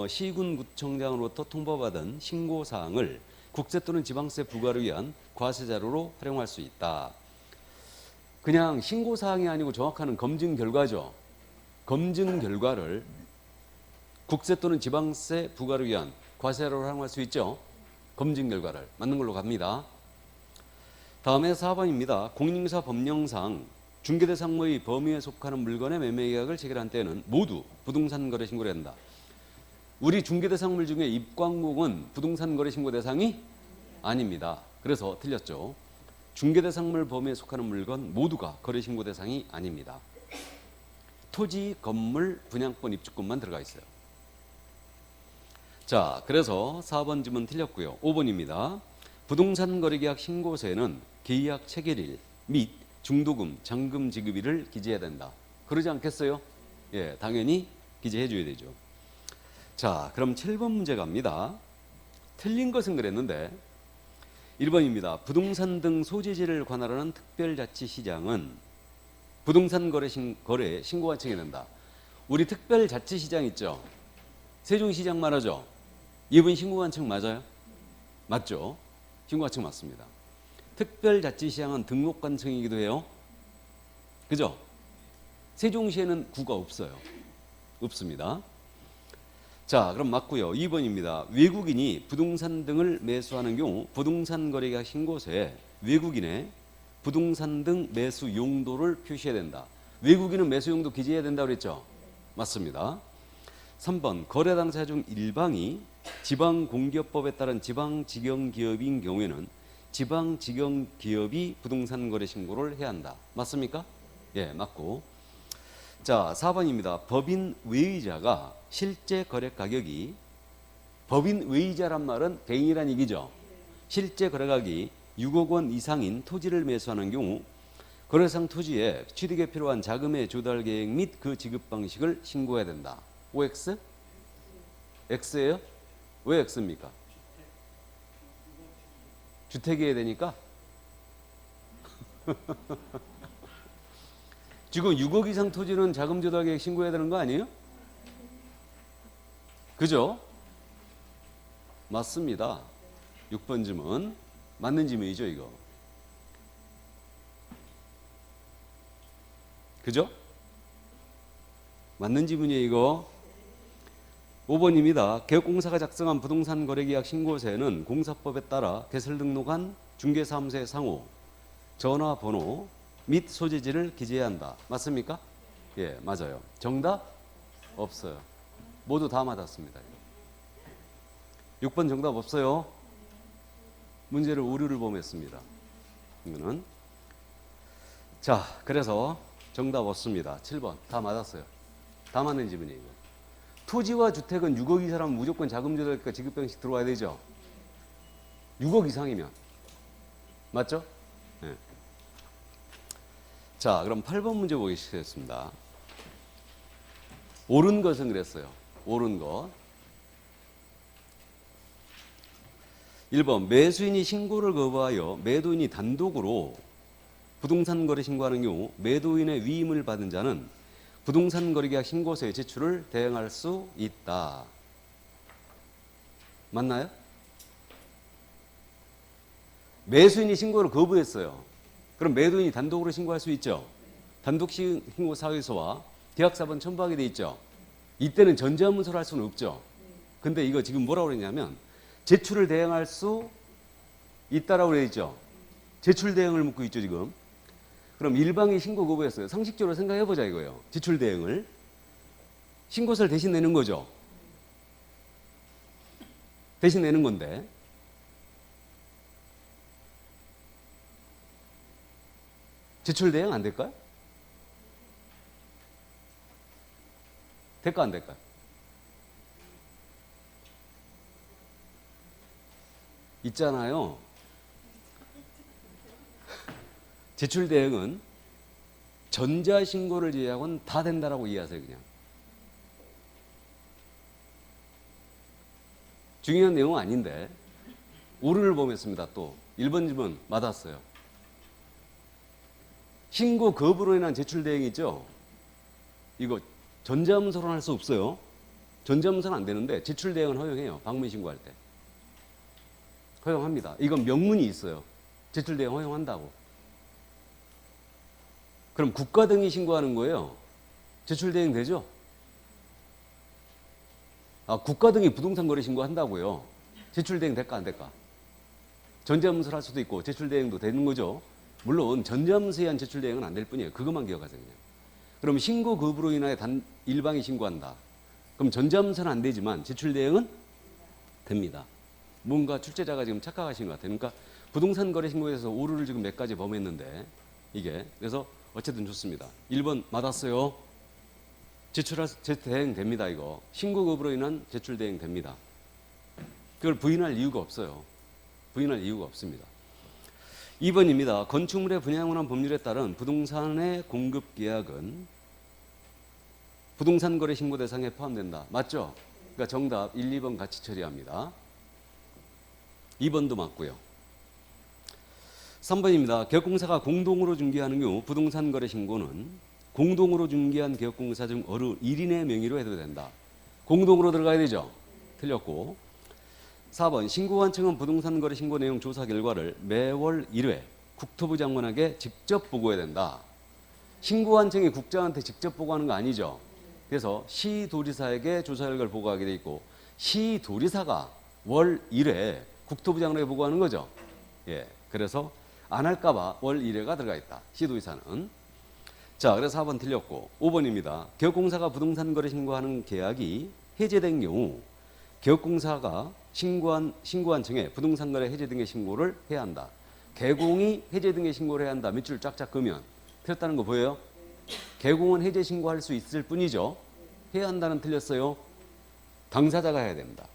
시군구청장으로부터 통보받은 신고사항을 국세 또는 지방세 부과를 위한 과세자료로 활용할 수 있다. 그냥 신고사항이 아니고 정확한 검증 결과죠. 검증 결과를 국세 또는 지방세 부과를 위한 과세자료로 활용할 수 있죠. 검증 결과를 맞는 걸로 갑니다. 다음에 4번입니다. 공인인사 법령상 중개대상의 범위에 속하는 물건의 매매계약을 체결한 때에는 모두 부동산 거래 신고를 해야 한다. 우리 중개대상물 중에 입광목은 부동산 거래 신고 대상이 아닙니다. 그래서 틀렸죠. 중개대상물 범위에 속하는 물건 모두가 거래 신고 대상이 아닙니다. 토지, 건물, 분양권, 입주권만 들어가 있어요. 자, 그래서 4번 질문 틀렸고요. 5번입니다. 부동산 거래계약 신고서에는 계약 체결일 및 중도금, 잔금 지급일을 기재해야 된다. 그러지 않겠어요? 예, 당연히 기재해 줘야 되죠. 자, 그럼 7번 문제 갑니다. 틀린 것은 그랬는데 1번입니다. 부동산 등 소재지를 관할하는 특별자치시장은 부동산 거래에 신고관청에 낸다. 우리 특별자치시장 있죠? 세종시장 말하죠? 이분 신고관청 맞아요? 맞죠? 신고관청 맞습니다. 특별자치시장은 등록관청이기도 해요. 그죠? 세종시에는 구가 없어요. 없습니다. 자, 그럼 맞고요. 2번입니다. 외국인이 부동산 등을 매수하는 경우 부동산 거래계약 신고서에 외국인의 부동산 등 매수 용도를 표시해야 된다. 외국인은 매수 용도 기재해야 된다고 그랬죠? 맞습니다. 3번 거래 당사자 중 일방이 지방공기업법에 따른 지방직영기업인 경우에는 지방직영기업이 부동산 거래 신고를 해야 한다. 맞습니까? 예, 맞고. 자, 4번입니다. 법인 외의자가 실제 거래 가격이 법인 외의자란 말은 개인이란 얘기죠. 실제 거래 가격이 6억 원 이상인 토지를 매수하는 경우 거래상 토지에 취득에 필요한 자금의 조달 계획 및 그 지급 방식을 신고해야 된다. OX? X예요? 왜 X입니까? 주택이어야 되니까. 지금 6억 이상 토지는 자금 조달 계획 신고해야 되는 거 아니에요? 그죠? 맞습니다. 6번 질문 맞는 질문이죠, 이거. 그죠? 맞는 질문이에요, 이거. 5번입니다. 개업공사가 작성한 부동산 거래계약 신고서에는 공사법에 따라 개설 등록한 중개사무소의 상호, 전화번호 및 소재지를 기재해야 한다. 맞습니까? 예, 맞아요. 정답? 없어요. 모두 다 맞았습니다. 6번 정답 없어요. 문제를 오류를 범했습니다. 이거는. 자, 그래서 정답 없습니다. 7번 다 맞았어요. 다 맞는 지문이에요. 토지와 주택은 6억 이상이면 무조건 자금 조달과 지급병식 들어와야 되죠. 6억 이상이면. 맞죠? 네. 자, 그럼 8번 문제 보시겠습니다. 옳은 것은 그랬어요. 옳은 것. 1번 매수인이 신고를 거부하여 매도인이 단독으로 부동산 거래 신고하는 경우 매도인의 위임을 받은 자는 부동산 거래계약 신고서의 제출을 대행할 수 있다. 맞나요? 매수인이 신고를 거부했어요. 그럼 매도인이 단독으로 신고할 수 있죠. 단독 신고 사유서와 계약사본 첨부하게 돼 있죠. 이때는 전자문서를 할 수는 없죠. 근데 이거 지금 뭐라고 그랬냐면 제출을 대행할 수 있다라고 되어 있죠. 제출 대행을 묻고 있죠, 지금. 그럼 일방이 신고 거부했어요. 상식적으로 생각해보자 이거예요. 제출 대행을. 신고서를 대신 내는 거죠. 대신 내는 건데. 제출 대행 안 될까요? 될까 안 될까요? 있잖아요. 제출 대행은 전자신고를 제외하고는 다 된다라고 이해하세요, 그냥. 중요한 내용은 아닌데 오류를 범했습니다. 또 1번 질문 맞았어요. 신고 거부로 인한 제출 대행이 있죠. 이거 전자문서로 할 수 없어요. 전자문서는 안 되는데 제출 대행은 허용해요. 방문 신고할 때. 허용합니다. 이건 명문이 있어요. 제출 대행 허용한다고. 그럼 국가 등이 신고하는 거예요. 제출 대행 되죠? 아, 국가 등이 부동산 거래 신고한다고요. 제출 대행 될까 안 될까? 전자문서를 할 수도 있고 제출 대행도 되는 거죠. 물론 전자문서에 의한 제출 대행은 안 될 뿐이에요. 그것만 기억하세요, 그냥. 그럼 신고 거부로 인하여 일방이 신고한다. 그럼 전자문서는 안 되지만 제출 대행은 됩니다. 뭔가 출제자가 지금 착각하신 것 같아요. 그러니까 부동산 거래 신고에서 오류를 지금 몇 가지 범했는데 이게 그래서 어쨌든 좋습니다. 1번 맞았어요. 제출 대행 됩니다. 이거 신고 거부로 인한 제출 대행 됩니다. 그걸 부인할 이유가 없어요. 부인할 이유가 없습니다. 2번입니다. 건축물의 분양에 관한 법률에 따른 부동산의 공급 계약은 부동산 거래 신고 대상에 포함된다. 맞죠? 그러니까 정답 1, 2번 같이 처리합니다. 2번도 맞고요. 3번입니다. 개업공사가 공동으로 중개하는 경우 부동산 거래 신고는 공동으로 중개한 개업공사 중 어느 1인의 명의로 해도 된다. 공동으로 들어가야 되죠? 틀렸고. 4번 신고관청은 부동산 거래 신고 내용 조사 결과를 매월 1회 국토부 장관에게 직접 보고해야 된다. 신고관청이 국장한테 직접 보고하는 거 아니죠? 그래서 시도지사에게 조사 결과를 보고하게 돼 있고 시도지사가 월 1회 국토부 장관에게 보고하는 거죠. 예, 그래서 안 할까봐 월 1회가 들어가 있다. 시도지사는. 자, 그래서 4번 틀렸고 5번입니다. 개업공사가 부동산 거래 신고하는 계약이 해제된 경우 개업공사가 신고한청에 부동산 거래 해제 등의 신고를 해야 한다. 개공이 해제 등의 신고를 해야 한다. 밑줄 쫙쫙 그으면 틀렸다는 거 보여요? 개공은 해제 신고할 수 있을 뿐이죠. 해야 한다는 틀렸어요. 당사자가 해야 됩니다.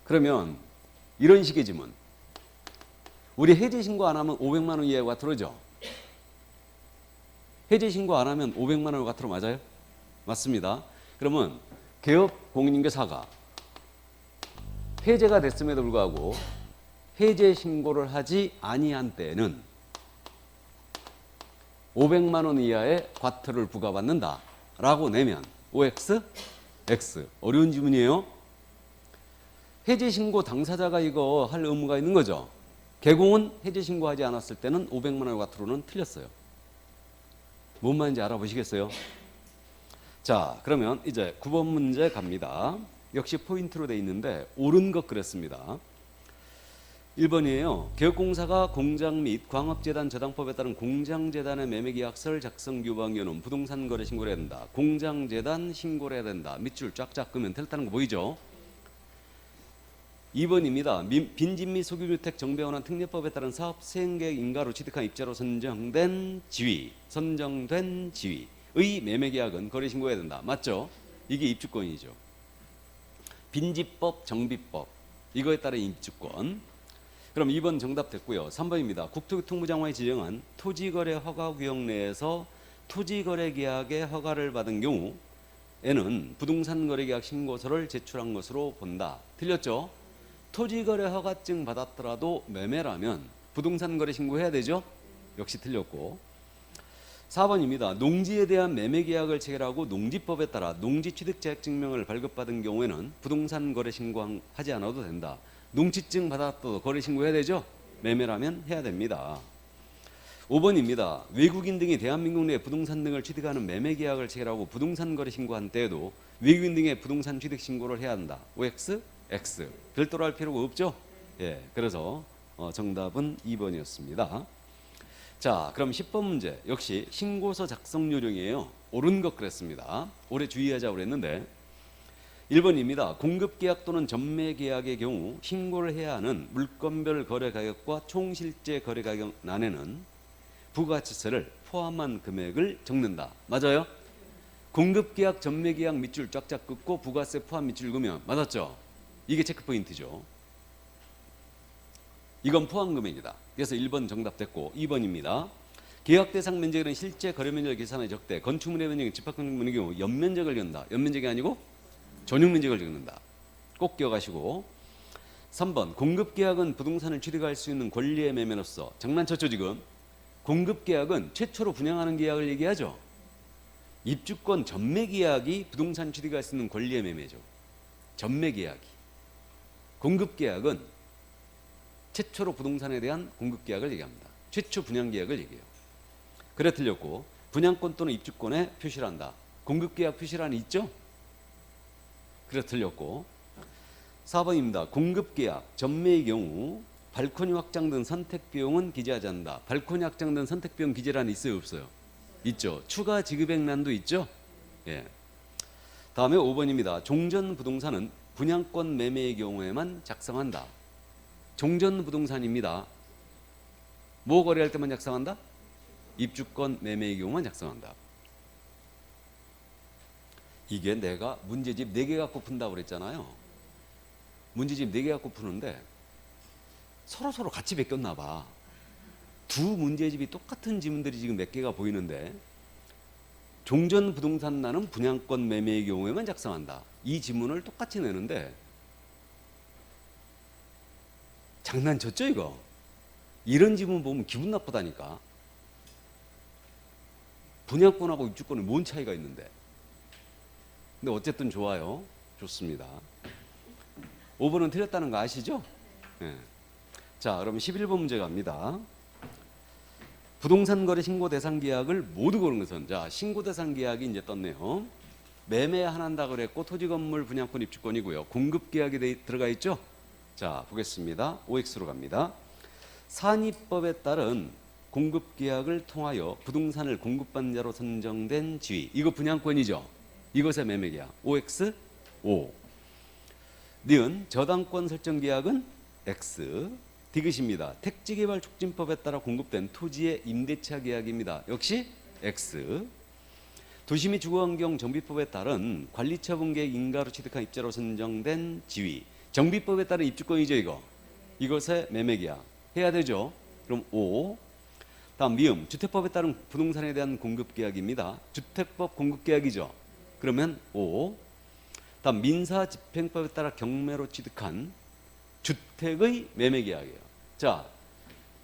그러면 이런 식의 질문. 우리 해제 신고 안 하면 500만 원 이하가 들어오죠. 해제 신고 안 하면 500만 원 과태료 맞아요? 맞습니다. 그러면 개업공인중개사가 해제가 됐음에도 불구하고 해제 신고를 하지 아니한 때는 500만 원 이하의 과태료를 부과받는다 라고 내면 OX, X. 어려운 지문이에요. 해제 신고 당사자가 이거 할 의무가 있는 거죠. 개공은 해제 신고하지 않았을 때는 500만 원의 과태료는 틀렸어요. 뭔 말인지 알아보시겠어요? 자, 그러면 이제 9번 문제 갑니다. 역시 포인트로 돼 있는데 옳은 것 그랬습니다. 1번이에요. 개업공사가 공장 및 광업재단 저당법에 따른 공장재단의 매매계약서를 작성 규방해놓은 부동산 거래 신고를 해야 된다. 공장재단 신고를 해야 된다. 밑줄 쫙쫙 끄면 틀렸다는 거 보이죠? 2번입니다. 빈집 및 소규주택 정비원한 특례법에 따른 사업 수행계획 인가로 취득한 입자로 선정된 지위의 매매계약은 거래 신고해야 된다. 맞죠? 이게 입주권이죠. 빈집법, 정비법 이거에 따른 입주권. 그럼 2번 정답 됐고요. 3번입니다. 국토교통부 장관이 지정한 토지거래 허가구역 내에서 토지거래계약의 허가를 받은 경우에는 부동산 거래계약 신고서를 제출한 것으로 본다. 틀렸죠? 토지거래 허가증 받았더라도 매매라면 부동산 거래 신고해야 되죠? 역시 틀렸고. 4번입니다. 농지에 대한 매매계약을 체결하고 농지법에 따라 농지취득자격증명을 발급받은 경우에는 부동산 거래 신고하지 않아도 된다. 농지증 받았더라도 거래 신고해야 되죠? 매매라면 해야 됩니다. 5번입니다. 외국인 등이 대한민국 내 부동산 등을 취득하는 매매계약을 체결하고 부동산 거래 신고한 때에도 외국인 등의 부동산 취득 신고를 해야 한다. OX, X. 별도로 할 필요가 없죠? 예, 그래서 정답은 2번이었습니다. 자, 그럼 10번 문제 역시 신고서 작성 요령이에요. 옳은 것 그랬습니다. 올해 주의하자고 그랬는데 1번입니다. 공급계약 또는 전매계약의 경우 신고를 해야 하는 물건별 거래가격과 총실제 거래가격 난에는 부가가치세를 포함한 금액을 적는다. 맞아요? 공급계약, 전매계약 밑줄 쫙쫙 긋고 부가세 포함 밑줄 그으면 맞았죠? 이게 체크포인트죠. 이건 포함 금액이다. 그래서 1번 정답 됐고 2번입니다. 계약 대상 면적은 실제 거래 면적을 계산해 적대. 건축물의 면적은 집합건축물의 경우 연면적을 적는다. 연면적이 아니고 전용 면적을 적는다. 꼭 기억하시고 3번 공급계약은 부동산을 취득할 수 있는 권리의 매매로서 장난쳤죠 지금. 공급계약은 최초로 분양하는 계약을 얘기하죠. 입주권 전매계약이 부동산 취득할 수 있는 권리의 매매죠. 전매계약이. 공급계약은 최초로 부동산에 대한 공급계약을 얘기합니다. 최초 분양계약을 얘기해요. 그래 틀렸고 분양권 또는 입주권에 표시를 한다. 공급계약 표시란이 있죠? 그래 틀렸고 4번입니다. 공급계약, 전매의 경우 발코니 확장 등 선택비용은 기재하지 않는다. 발코니 확장 등 선택비용 기재란이 있어요? 없어요? 있죠. 추가 지급액란도 있죠? 예. 다음에 5번입니다. 종전부동산은 분양권 매매의 경우에만 작성한다. 종전부동산입니다. 뭐 거래할 때만 작성한다? 입주권 매매의 경우만 작성한다. 이게 내가 문제집 4개 갖고 푼다고 그랬잖아요. 문제집 4개 갖고 푸는데 서로 같이 베꼈나 봐. 두 문제집이 똑같은 지문들이 지금 몇 개가 보이는데 종전부동산란은 분양권 매매의 경우에만 작성한다. 이 지문을 똑같이 내는데 장난쳤죠 이거? 이런 지문 보면 기분 나쁘다니까. 분양권하고 입주권은 뭔 차이가 있는데. 근데 어쨌든 좋아요. 좋습니다. 5번은 틀렸다는 거 아시죠? 네. 자, 그럼 11번 문제 갑니다. 부동산 거래 신고 대상 계약을 모두 고른 것은, 자, 신고 대상 계약이 이제 떴네요. 매매 안 한다 그랬고 토지 건물 분양권 입주권이고요. 공급 계약이 들어가 있죠? 자, 보겠습니다. OX로 갑니다. 산입법에 따른 공급 계약을 통하여 부동산을 공급받는 자로 선정된 지위. 이거 분양권이죠? 이것의 매매 계약. OX, O. 니은 저당권 설정 계약은 X. 디귿입니다. 택지개발촉진법에 따라 공급된 토지의 임대차 계약입니다. 역시 X. 도시 및 주거환경 정비법에 따른 관리처분계획 인가로 취득한 입자로 선정된 지위. 정비법에 따른 입주권이죠 이거. 이것의 매매계약 해야 되죠. 그럼 O. 다음 미음 주택법에 따른 부동산에 대한 공급계약입니다. 주택법 공급계약이죠. 그러면 O. 다음 민사집행법에 따라 경매로 취득한 주택의 매매 계약이에요. 자,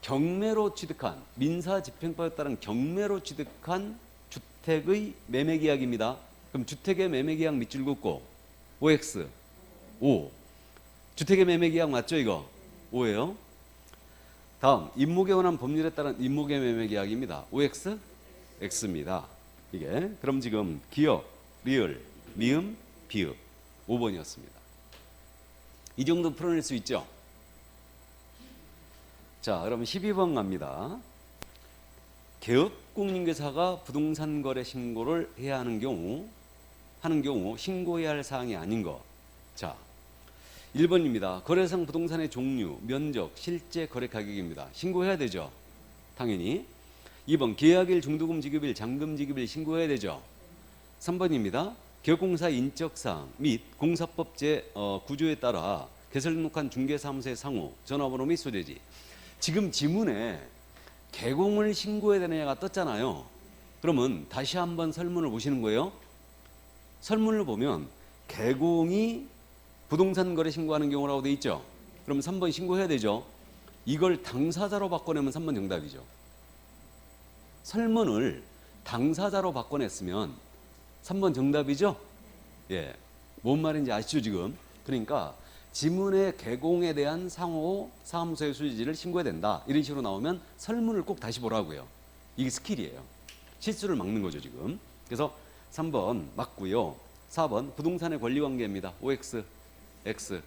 경매로 취득한 민사집행법에 따른 경매로 취득한 주택의 매매 계약입니다. 그럼 주택의 매매 계약 밑줄 긋고 OX 5. 주택의 매매 계약 맞죠 이거? 5예요. 다음 임목에 관한 법률에 따른 임목의 매매 계약입니다. OX X입니다. 이게 그럼 지금 기역, 리을, 미음, 비읍 5번이었습니다. 이 정도 풀어낼 수 있죠? 자, 그럼 12번 갑니다. 개업공인중개사가 부동산 거래 신고를 해야 하는 경우 신고해야 할 사항이 아닌 거. 자, 1번입니다. 거래상 부동산의 종류, 면적, 실제 거래 가격입니다. 신고해야 되죠? 당연히. 2번 계약일, 중도금 지급일, 잔금 지급일 신고해야 되죠? 3번입니다. 개업공사 인적사항 및 공사법 제9조에 따라 개설 등록한 중개사무소의 상호, 전화번호 및 소재지. 지금 지문에 개공을 신고해야 되느냐가 떴잖아요. 그러면 다시 한번 설문을 보시는 거예요. 설문을 보면 개공이 부동산 거래 신고하는 경우라고 돼 있죠. 그럼 3번 신고해야 되죠. 이걸 당사자로 바꿔내면 3번 정답이죠. 설문을 당사자로 바꿔냈으면 3번 정답이죠. 예, 뭔 말인지 아시죠 지금? 그러니까 지문의 개공에 대한 상호 사무소의 수지를 신고해야 된다. 이런 식으로 나오면 설문을 꼭 다시 보라고요. 이게 스킬이에요. 실수를 막는 거죠 지금. 그래서 3번 맞고요. 4번 부동산의 권리관계입니다. OX, X.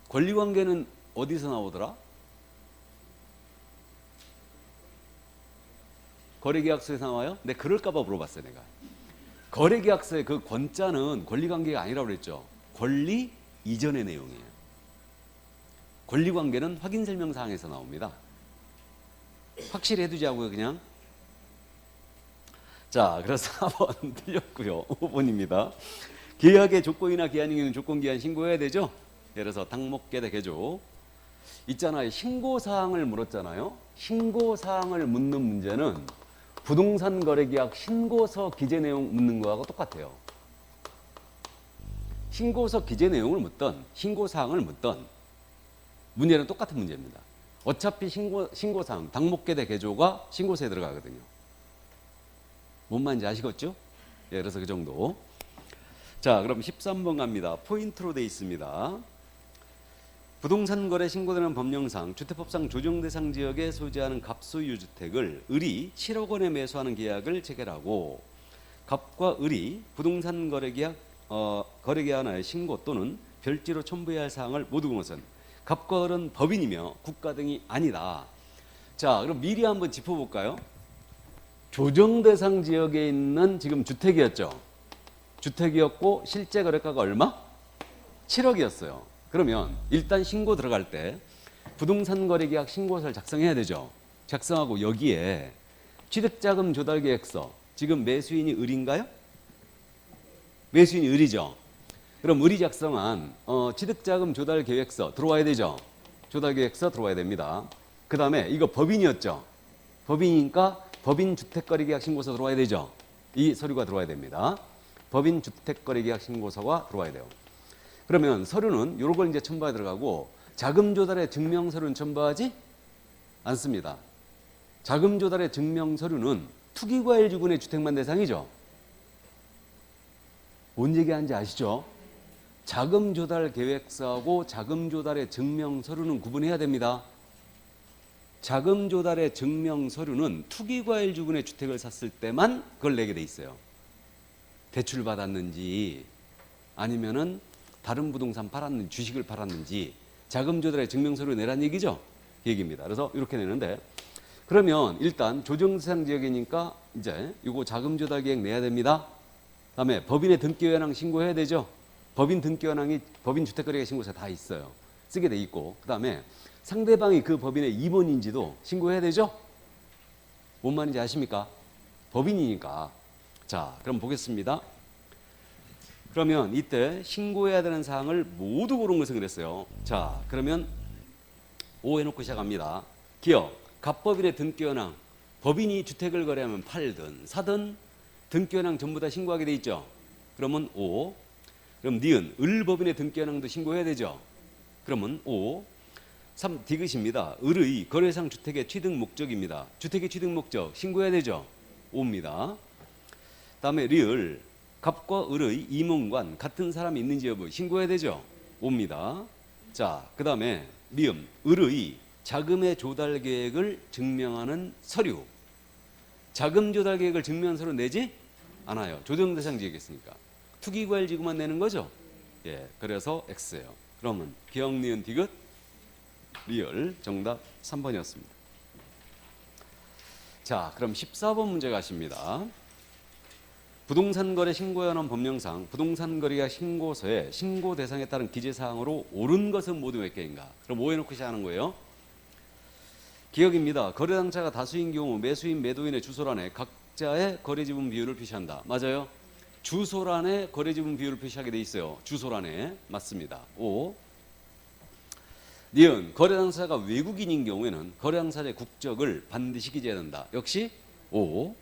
권리관계는 어디서 나오더라? 거래계약서에서 나와요? 네, 그럴까봐 물어봤어요 내가. 거래계약서의 그 권자는 권리관계가 아니라고 그랬죠. 권리 이전의 내용이에요. 권리관계는 확인설명사항에서 나옵니다. 확실히 해두자고요 그냥. 자, 그래서 4번 틀렸고요. 5번입니다. 계약의 조건이나 기한이 있는 조건기한 신고해야 되죠. 예를 들어서 당목계대 개조 있잖아요. 신고사항을 물었잖아요. 신고사항을 묻는 문제는 부동산 거래계약 신고서 기재 내용 묻는 거하고 똑같아요. 신고서 기재 내용을 묻던 신고사항을 묻던 문제는 똑같은 문제입니다. 어차피 신고사항 당목계대 개조가 신고서에 들어가거든요. 뭔 말인지 아시겠죠? 예, 그래서 그 정도. 자, 그럼 13번 갑니다. 포인트로 돼 있습니다. 부동산 거래 신고되는 법령상 주택법상 조정 대상 지역에 소지하는 갑소유 주택을 을이 7억 원에 매수하는 계약을 체결하고 갑과 을이 부동산 거래계약 거래계약의 신고 또는 별지로 첨부해야 할 사항을 모두 본 것은 갑과 을은 법인이며 국가 등이 아니다. 자, 그럼 미리 한번 짚어볼까요? 조정 대상 지역에 있는 지금 주택이었죠. 주택이었고 실제 거래가가 얼마? 7억이었어요. 그러면 일단 신고 들어갈 때 부동산 거래계약 신고서를 작성해야 되죠. 작성하고 여기에 취득자금 조달계획서, 지금 매수인이 을인가요? 매수인이 을이죠. 그럼 을이 작성한 취득자금 조달계획서 들어와야 되죠. 조달계획서 들어와야 됩니다. 그 다음에 이거 법인이었죠. 법인이니까 법인주택거래계약 신고서 들어와야 되죠. 이 서류가 들어와야 됩니다. 법인주택거래계약 신고서가 들어와야 돼요. 그러면 서류는 이런 걸 이제 첨부해 들어가고 자금 조달의 증명 서류는 첨부하지 않습니다. 자금 조달의 증명 서류는 투기과일주군의 주택만 대상이죠. 뭔 얘기하는지 아시죠? 자금 조달 계획서하고 자금 조달의 증명 서류는 구분해야 됩니다. 자금 조달의 증명 서류는 투기과일주군의 주택을 샀을 때만 그걸 내게 돼 있어요. 대출 받았는지 아니면은 다른 부동산 팔았는지 주식을 팔았는지 자금 조달의 증명 서류 내란 얘기죠. 그 얘기입니다. 그래서 이렇게 내는데 그러면 일단 조정대상 지역이니까 이제 이거 자금 조달 계획 내야 됩니다. 그다음에 법인의 등기 현황 신고해야 되죠. 법인 등기 현황이 법인 주택거래계약 신고서에 다 있어요. 쓰게 돼 있고 그다음에 상대방이 그 법인의 임원인지도 신고해야 되죠. 뭔 말인지 아십니까? 법인이니까. 자, 그럼 보겠습니다. 그러면 이때 신고해야 되는 사항을 모두 고른 것을 그랬어요. 자, 그러면 O 해놓고 시작합니다. 기억, 갑법인의 등기현황. 법인이 주택을 거래하면 팔든 사든 등기현황 전부 다 신고하게 돼 있죠. 그러면 O. 그럼 니은, 을법인의 등기현황도 신고해야 되죠. 그러면 O. 3. 디귿입니다. 을의 거래상 주택의 취득 목적입니다. 주택의 취득 목적 신고해야 되죠. 5입니다. 다음에 리을 갑과 을의 이문관 같은 사람이 있는지 여부 신고해야 되죠. 5입니다. 자, 그 다음에 미음 을의 자금의 조달 계획을 증명하는 서류. 자금 조달 계획을 증명하는 서류 내지 않아요. 조정대상 지역이었으니까 투기과열지구만 내는 거죠. 예, 그래서 X예요. 그러면 기억, 니은, 디귿, 리을 정답 3번이었습니다. 자, 그럼 14번 문제 가십니다. 부동산 거래 신고연원 법령상 부동산 거래계약 신고서에 신고 대상에 따른 기재사항으로 옳은 것은 모두 몇 개인가? 그럼 뭐 해놓고 시작하는 거예요? 기억입니다. 거래 당사가 다수인 경우 매수인 매도인의 주소란에 각자의 거래 지분 비율을 표시한다. 맞아요? 주소란에 거래 지분 비율을 표시하게 돼 있어요. 주소란에. 맞습니다. 5. 니은 거래 당사자가 외국인인 경우에는 거래 당사자의 국적을 반드시 기재해야 된다. 역시 5.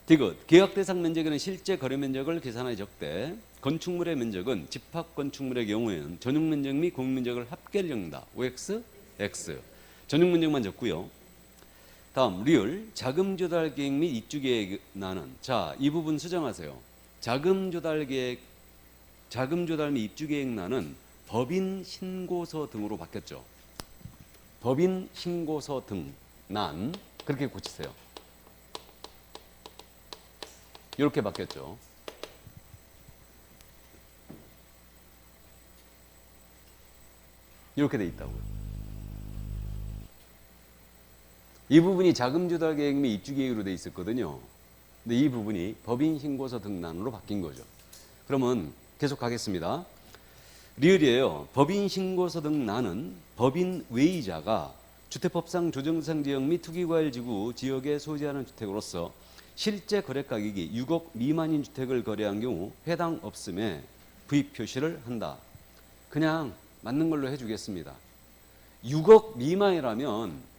디귿 계약 대상 면적에는 실제 거래 면적을 계산하여 적되 건축물의 면적은 집합 건축물의 경우에는 전용 면적 및 공용 면적을 합계를 적는다. OX, X. 전용 면적만 적고요. 다음 리을 자금 조달 계획 및 입주 계획란은 자, 이 부분 수정하세요. 자금 조달 및 입주 계획란은 법인 신고서 등으로 바뀌었죠. 법인 신고서 등란 그렇게 고치세요. 이렇게 바뀌었죠. 이렇게 돼 있다고요. 이 부분이 자금 조달 계획 및 입주 계획으로 돼 있었거든요. 근데 이 부분이 법인 신고서 등란으로 바뀐 거죠. 그러면 계속 가겠습니다. 리을이에요. 법인 신고서 등란은 법인 외의자가 주택법상 조정대상 지역 및 투기과열지구 지역에 소지하는 주택으로서 실제 거래 가격이 6억 미만인 주택을 거래한 경우 해당 없음에 부입 표시를 한다. 그냥 맞는 걸로 해주겠습니다. 6억 미만이라면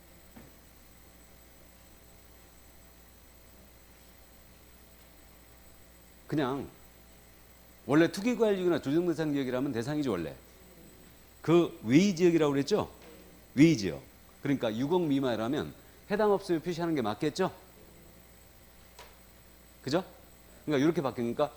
그냥 원래 투기과열지구나 조정대상 지역이라면 대상이죠. 원래 그 외의지역이라고 그랬죠. 외의지역. 그러니까 6억 미만이라면 해당 없음을 표시하는 게 맞겠죠. 그죠? 그러니까 이렇게 바뀌니까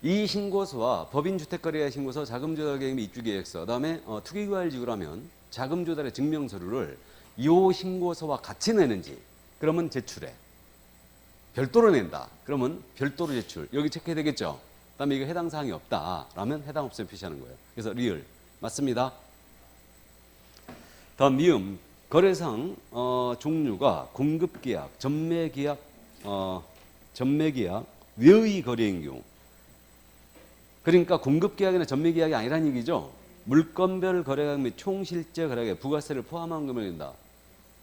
이 신고서와 법인주택거래계약 신고서, 자금조달계획 및 입주계획서, 그다음에 투기과열지구라면 자금조달의 증명서류를 이 신고서와 같이 내는지 그러면 제출해. 별도로 낸다. 그러면 별도로 제출. 여기 체크해야 되겠죠. 그다음에 이거 해당 사항이 없다. 라면 해당 없음을 표시하는 거예요. 그래서 리을 맞습니다. 다음 미음 거래상 종류가 공급계약, 전매계약, 외의 거래인 경우. 그러니까 공급계약이나 전매계약이 아니란 얘기죠. 물건별 거래額및 총실제 거래액에 부가세를 포함한 금액을 낸다.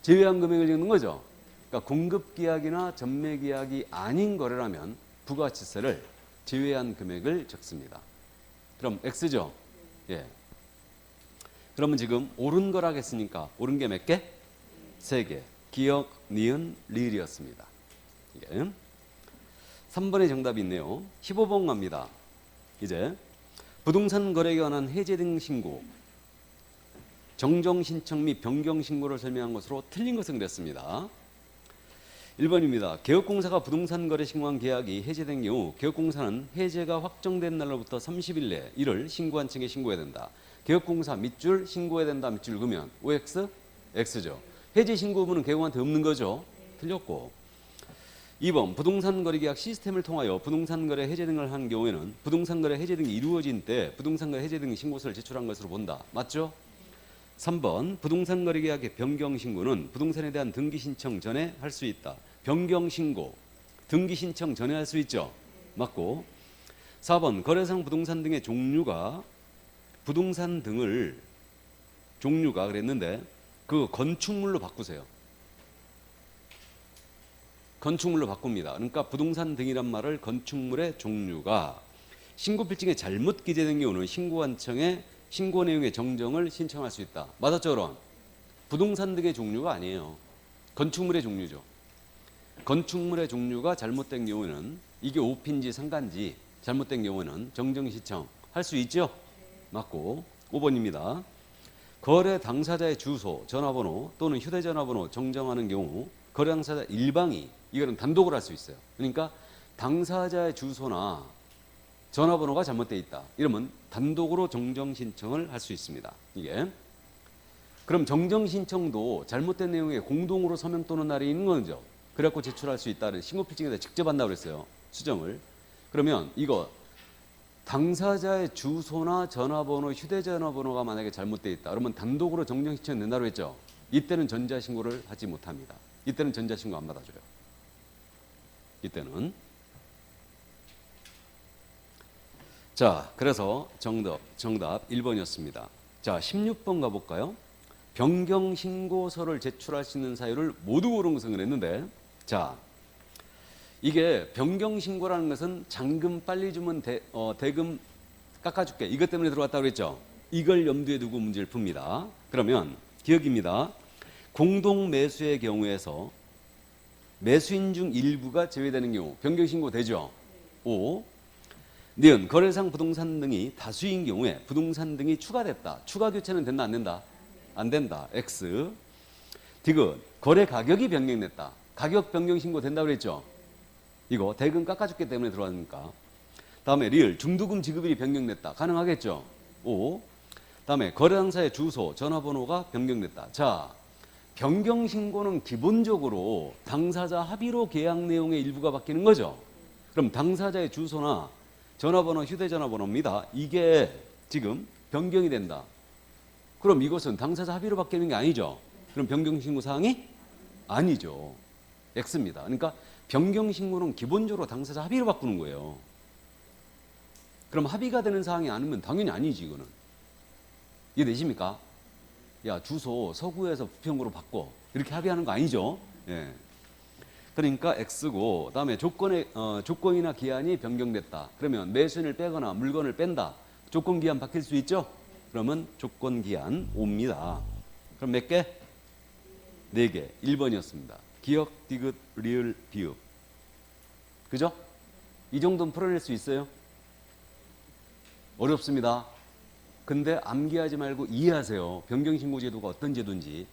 제외한 금액을 적는 거죠. 그러니까 공급계약이나 전매계약이 아닌 거래라면 부가치세를 제외한 금액을 적습니다. 그럼 X죠? 예. 그러면 지금 옳은 거라 했으니까 옳은 게 몇 개? 3개. 기억, 니은, 리을이었습니다. 예. 3번의 정답이 있네요. 15번 갑니다. 이제 부동산 거래에 관한 해제 등 신고, 정정 신청 및 변경 신고를 설명한 것으로 틀린 것은 그랬습니다. 1번입니다. 개업공사가 부동산 거래 신고한 계약이 해제된 경우 개업공사는 해제가 확정된 날로부터 30일 내에 이를 신고한 층에 신고해야 된다. 개업공사 밑줄 신고해야 된다. 밑줄 그으면 OX? X죠. 해제 신고문은 개업공한테 없는 거죠. 틀렸고. 2번 부동산 거래 계약 시스템을 통하여 부동산 거래 해제 등을 한 경우에는 부동산 거래 해제 등이 이루어진 때 부동산 거래 해제 등 신고서를 제출한 것으로 본다. 맞죠? 3번 부동산 거래 계약의 변경 신고는 부동산에 대한 등기 신청 전에 할 수 있다. 변경 신고, 등기 신청 전에 할 수 있죠. 맞고. 4번 거래상 부동산 등의 종류가 부동산 등을 종류가 그랬는데 그 건축물로 바꾸세요. 건축물로 바꿉니다. 그러니까 부동산 등이란 말을 건축물의 종류가 신고필증에 잘못 기재된 경우는 신고한청에 신고 내용의 정정을 신청할 수 있다. 맞았죠, 그럼? 부동산 등의 종류가 아니에요. 건축물의 종류죠. 건축물의 종류가 잘못된 경우에는 이게 오핀지 상가인지 잘못된 경우에는 정정 신청 할 수 있죠? 맞고. 5번입니다. 거래 당사자의 주소, 전화번호 또는 휴대전화번호 정정하는 경우 거래 당사자 일방이 이거는 단독으로 할 수 있어요. 그러니까 당사자의 주소나 전화번호가 잘못되어 있다. 이러면 단독으로 정정 신청을 할 수 있습니다. 이게. 그럼 정정 신청도 잘못된 내용에 공동으로 서명 또는 날이 있는 거죠. 그래갖고 제출할 수 있다는 신고 필증에다 직접 한다고 그랬어요. 수정을. 그러면 이거 당사자의 주소나 전화번호, 휴대전화번호가 만약에 잘못되어 있다. 그러면 단독으로 정정 신청이 된다고 했죠. 이때는 전자신고를 하지 못합니다. 이때는 전자신고 안 받아줘요. 이때는. 자, 그래서 정답 1번이었습니다. 자, 16번 가볼까요? 변경신고서를 제출할 수 있는 사유를 모두 고르성을 했는데, 자, 이게 변경신고라는 것은 잔금 빨리 주면 대금 깎아줄게. 이것 때문에 들어왔다고 그랬죠. 이걸 염두에 두고 문제를 풉니다. 그러면 기억입니다. 공동매수의 경우에서 매수인 중 일부가 제외되는 경우 변경신고 되죠. 5. 니은 거래상 부동산 등이 다수인 경우에 부동산 등이 추가됐다. 추가 교체는 된다 안 된다? 안 된다. X. 디귿 거래 가격이 변경됐다. 가격 변경 신고 된다고 그랬죠. 이거 대금 깎아줬기 때문에 들어왔으니까. 다음에 리을 중도금 지급일이 변경됐다. 가능하겠죠. 5. 다음에 거래 당사의 주소, 전화번호가 변경됐다. 자, 변경 신고는 기본적으로 당사자 합의로 계약 내용의 일부가 바뀌는 거죠. 그럼 당사자의 주소나 전화번호, 휴대전화번호입니다. 이게 지금 변경이 된다. 그럼 이것은 당사자 합의로 바뀌는 게 아니죠. 그럼 변경신고 사항이 아니죠. X입니다. 그러니까 변경신고는 기본적으로 당사자 합의로 바꾸는 거예요. 그럼 합의가 되는 사항이 아니면 당연히 아니지 이거는. 이해되십니까? 야, 주소 서구에서 부평구로 바꿔. 이렇게 합의하는 거 아니죠. 예. 그러니까 X고, 다음에 조건이나 기한이 변경됐다. 그러면 매수인을 빼거나 물건을 뺀다. 조건 기한 바뀔 수 있죠? 그러면 조건 기한 5입니다. 그럼 몇 개? 4개. 1번이었습니다. 기역, 디귿, 리을, 비읍. 그죠? 이 정도는 풀어낼 수 있어요? 어렵습니다. 근데 암기하지 말고 이해하세요. 변경신고 제도가 어떤 제도인지.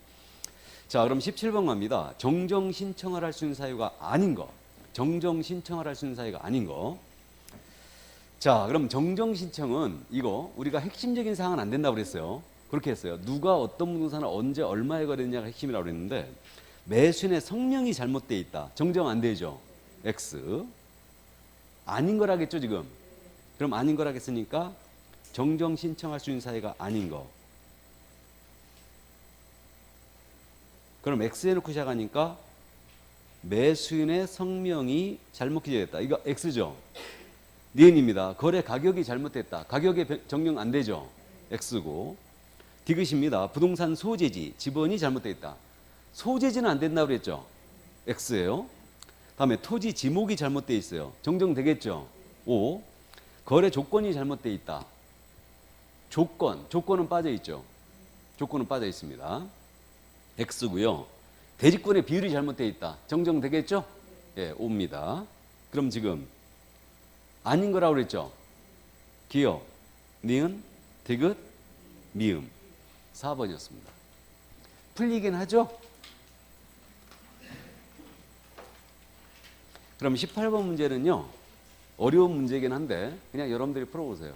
자, 그럼 17번 갑니다. 정정 신청을 할 수 있는 사유가 아닌 거. 정정 신청을 할 수 있는 사유가 아닌 거. 자, 그럼 정정 신청은 이거 우리가 핵심적인 사항은 안 된다고 그랬어요. 그렇게 했어요. 누가 어떤 부동산을 언제 얼마에 거래했냐가 핵심이라고 그랬는데 매수인의 성명이 잘못되어 있다. 정정 안 되죠. X. 아닌 거라겠죠 지금. 그럼 아닌 거라겠으니까 정정 신청할 수 있는 사유가 아닌 거. 그럼 X 해놓고 시작하니까 매수인의 성명이 잘못 기재됐다. 이거 X죠. 니은입니다. 거래 가격이 잘못됐다. 가격에 정령 안 되죠. X고. 디귿입니다. 부동산 소재지, 지번이 잘못됐다. 소재지는 안 된다고 그랬죠. X예요. 다음에 토지 지목이 잘못되어 있어요. 정정되겠죠. O. 거래 조건이 잘못되어 있다. 조건은 빠져 있죠. 조건은 빠져 있습니다. X고요. 대지권의 비율이 잘못되어 있다. 정정되겠죠? 예, O입니다. 그럼 지금 아닌 거라고 그랬죠? 기역, 니은, 디귿, 미음. 4번이었습니다. 풀리긴 하죠? 그럼 18번 문제는요. 어려운 문제긴 한데 그냥 여러분들이 풀어보세요.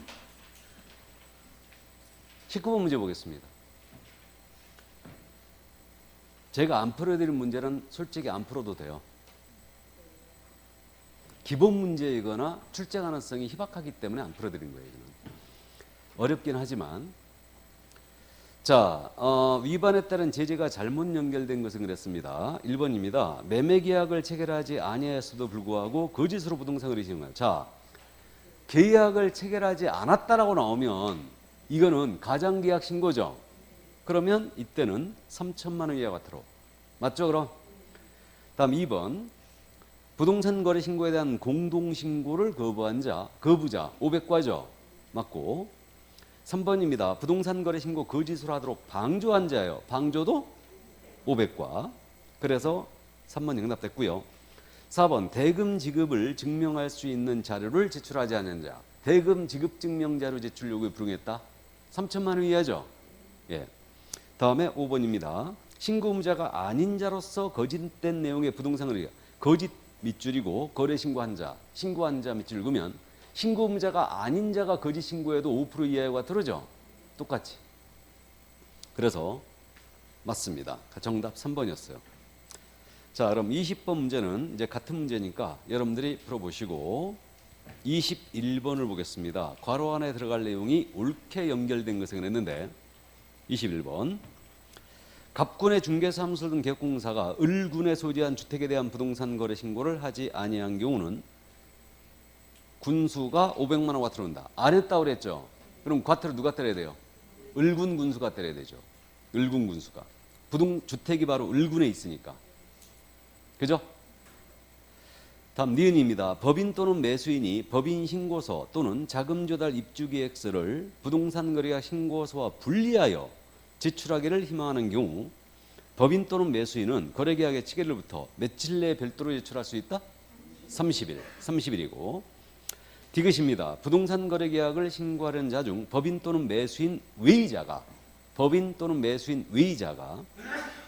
19번 문제 보겠습니다. 제가 안 풀어드린 문제는 솔직히 안 풀어도 돼요. 기본 문제이거나 출제 가능성이 희박하기 때문에 안 풀어드린 거예요. 어렵긴 하지만 자, 위반에 따른 제재가 잘못 연결된 것은 그랬습니다. 1번입니다. 매매계약을 체결하지 아니하였어도 불구하고 거짓으로 부동산을 이시는 거예요. 자, 계약을 체결하지 않았다라고 나오면 이거는 가장계약 신고죠. 그러면 이때는 3천만 원 이하 과태료. 맞죠 그럼? 다음 2번. 부동산 거래 신고에 대한 공동신고를 거부자 500과죠. 맞고. 3번입니다. 부동산 거래 신고 거짓으로 하도록 방조한 자예요. 방조도 500과. 그래서 3번 응답됐고요. 4번 대금 지급을 증명할 수 있는 자료를 제출하지 않은 자. 대금 지급 증명 자료 제출 요구에 불응했다. 3천만 원 이하죠. 예. 다음에 5번입니다. 신고 의무자가 아닌 자로서 거짓된 내용의 부동산을 거짓 밑줄이고 거래 신고한 자, 신고한 자 밑줄 그으면 신고 의무자가 아닌 자가 거짓 신고해도 5% 이하여가 들어죠. 똑같이. 그래서 맞습니다. 정답 3번이었어요. 자, 그럼 20번 문제는 이제 같은 문제니까 여러분들이 풀어보시고 21번을 보겠습니다. 괄호 안에 들어갈 내용이 옳게 연결된 것을 그랬는데 21번 갑군의 중개사무소 등 개업공사가 을군에 소지한 주택에 대한 부동산 거래 신고를 하지 아니한 경우는 군수가 500만 원과 들어온다. 안 했다고 그랬죠. 그럼 과태료 누가 때려야 돼요? 을군 군수가 때려야 되죠. 을군 군수가. 주택이 바로 을군에 있으니까. 그죠? 다음 니은입니다. 법인 또는 매수인이 법인 신고서 또는 자금 조달 입주 계획서를 부동산 거래가 신고서와 분리하여 제출하기를 희망하는 경우 법인 또는 매수인은 거래계약의 체결일부터 며칠 내에 별도로 제출할 수 있다? 30일이고 디귿입니다. 부동산 거래계약을 신고하려는 자 중 법인 또는 매수인 외의자가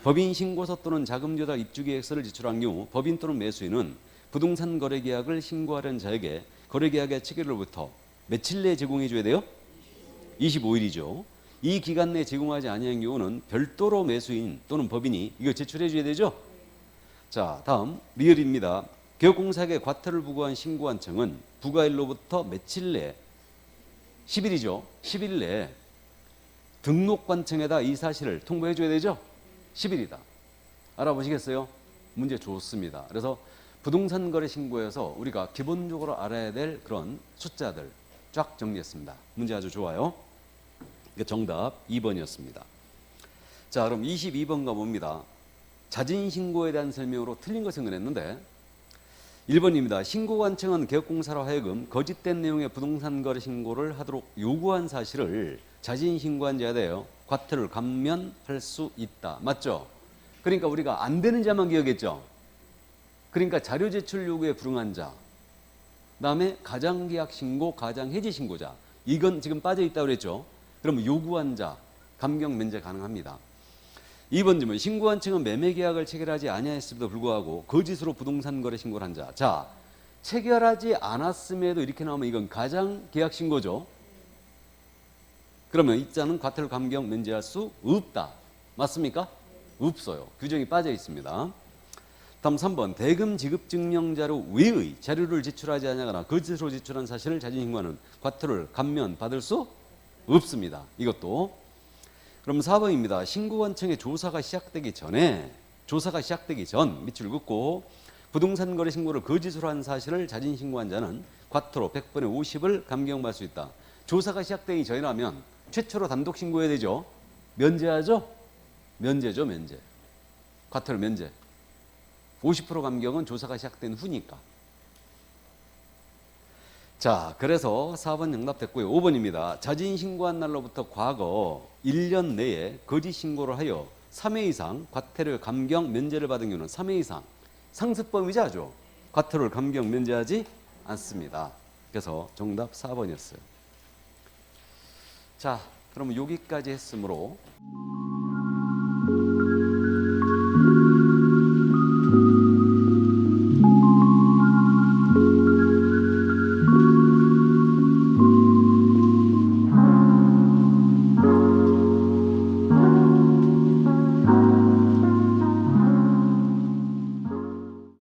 법인 신고서 또는 자금 조달 입주 계획서를 제출한 경우 법인 또는 매수인은 부동산 거래계약을 신고하려는 자에게 거래계약의 체결일로부터 며칠 내에 제공해 줘야 돼요? 25일이죠. 이 기간 내에 제공하지 아니한 경우는 별도로 매수인 또는 법인이 이거 제출해 줘야 되죠? 자, 다음 리얼입니다. 개업공사에게 과태료를 부과한 신고한청은 부과일로부터 며칠 내에 10일이죠. 10일 내에 등록관청에다 이 사실을 통보해 줘야 되죠? 10일이다. 알아보시겠어요? 문제 좋습니다. 그래서 부동산 거래 신고에서 우리가 기본적으로 알아야 될 그런 숫자들 쫙 정리했습니다. 문제 아주 좋아요. 정답 2번이었습니다. 자, 그럼 22번 가봅니다. 자진신고에 대한 설명으로 틀린 것을 그랬는데 1번입니다. 신고관청은 개업공사로 하여금 거짓된 내용의 부동산 거래 신고를 하도록 요구한 사실을 자진신고한 자에 대하여 과태료를 감면할 수 있다. 맞죠? 그러니까 우리가 안 되는 자만 기억했죠. 그러니까 자료 제출 요구에 불응한 자, 그다음에 가장계약 신고, 가장해지 신고자, 이건 지금 빠져 있다고 그랬죠. 그럼 요구한 자 감경 면제 가능합니다. 2번 질문. 신고한청은 매매계약을 체결하지 아니하였음에도 불구하고 거짓으로 부동산 거래 신고를 한 자. 자, 체결하지 않았음에도 이렇게 나오면 이건 가장계약 신고죠. 그러면 이 자는 과태료 감경 면제할 수 없다. 맞습니까? 없어요. 규정이 빠져 있습니다. 다음 3번. 대금 지급 증명 자료 외의 자료를 제출하지 않거나 거짓으로 제출한 사실을 자진신고하는 과태료를 감면 받을 수 없습니다. 이것도. 그럼 4번입니다. 신고관청의 조사가 시작되기 전 밑줄 긋고 부동산 거래 신고를 거짓으로 한 사실을 자진신고한 자는 과태료 100분의 50을 감경받을 수 있다. 조사가 시작되기 전이라면 최초로 단독 신고해야 되죠. 면제하죠? 면제죠, 면제. 과태료 면제. 50% 감경은 조사가 시작된 후니까. 자, 그래서 4번 정답됐고요. 5번입니다. 자진신고한 날로부터 과거 1년 내에 거짓 신고를 하여 3회 이상 과태료 감경 면제를 받은 경우는 3회 이상 상습범위자죠. 과태료를 감경 면제하지 않습니다. 그래서 정답 4번이었어요. 자, 그러면 여기까지 했으므로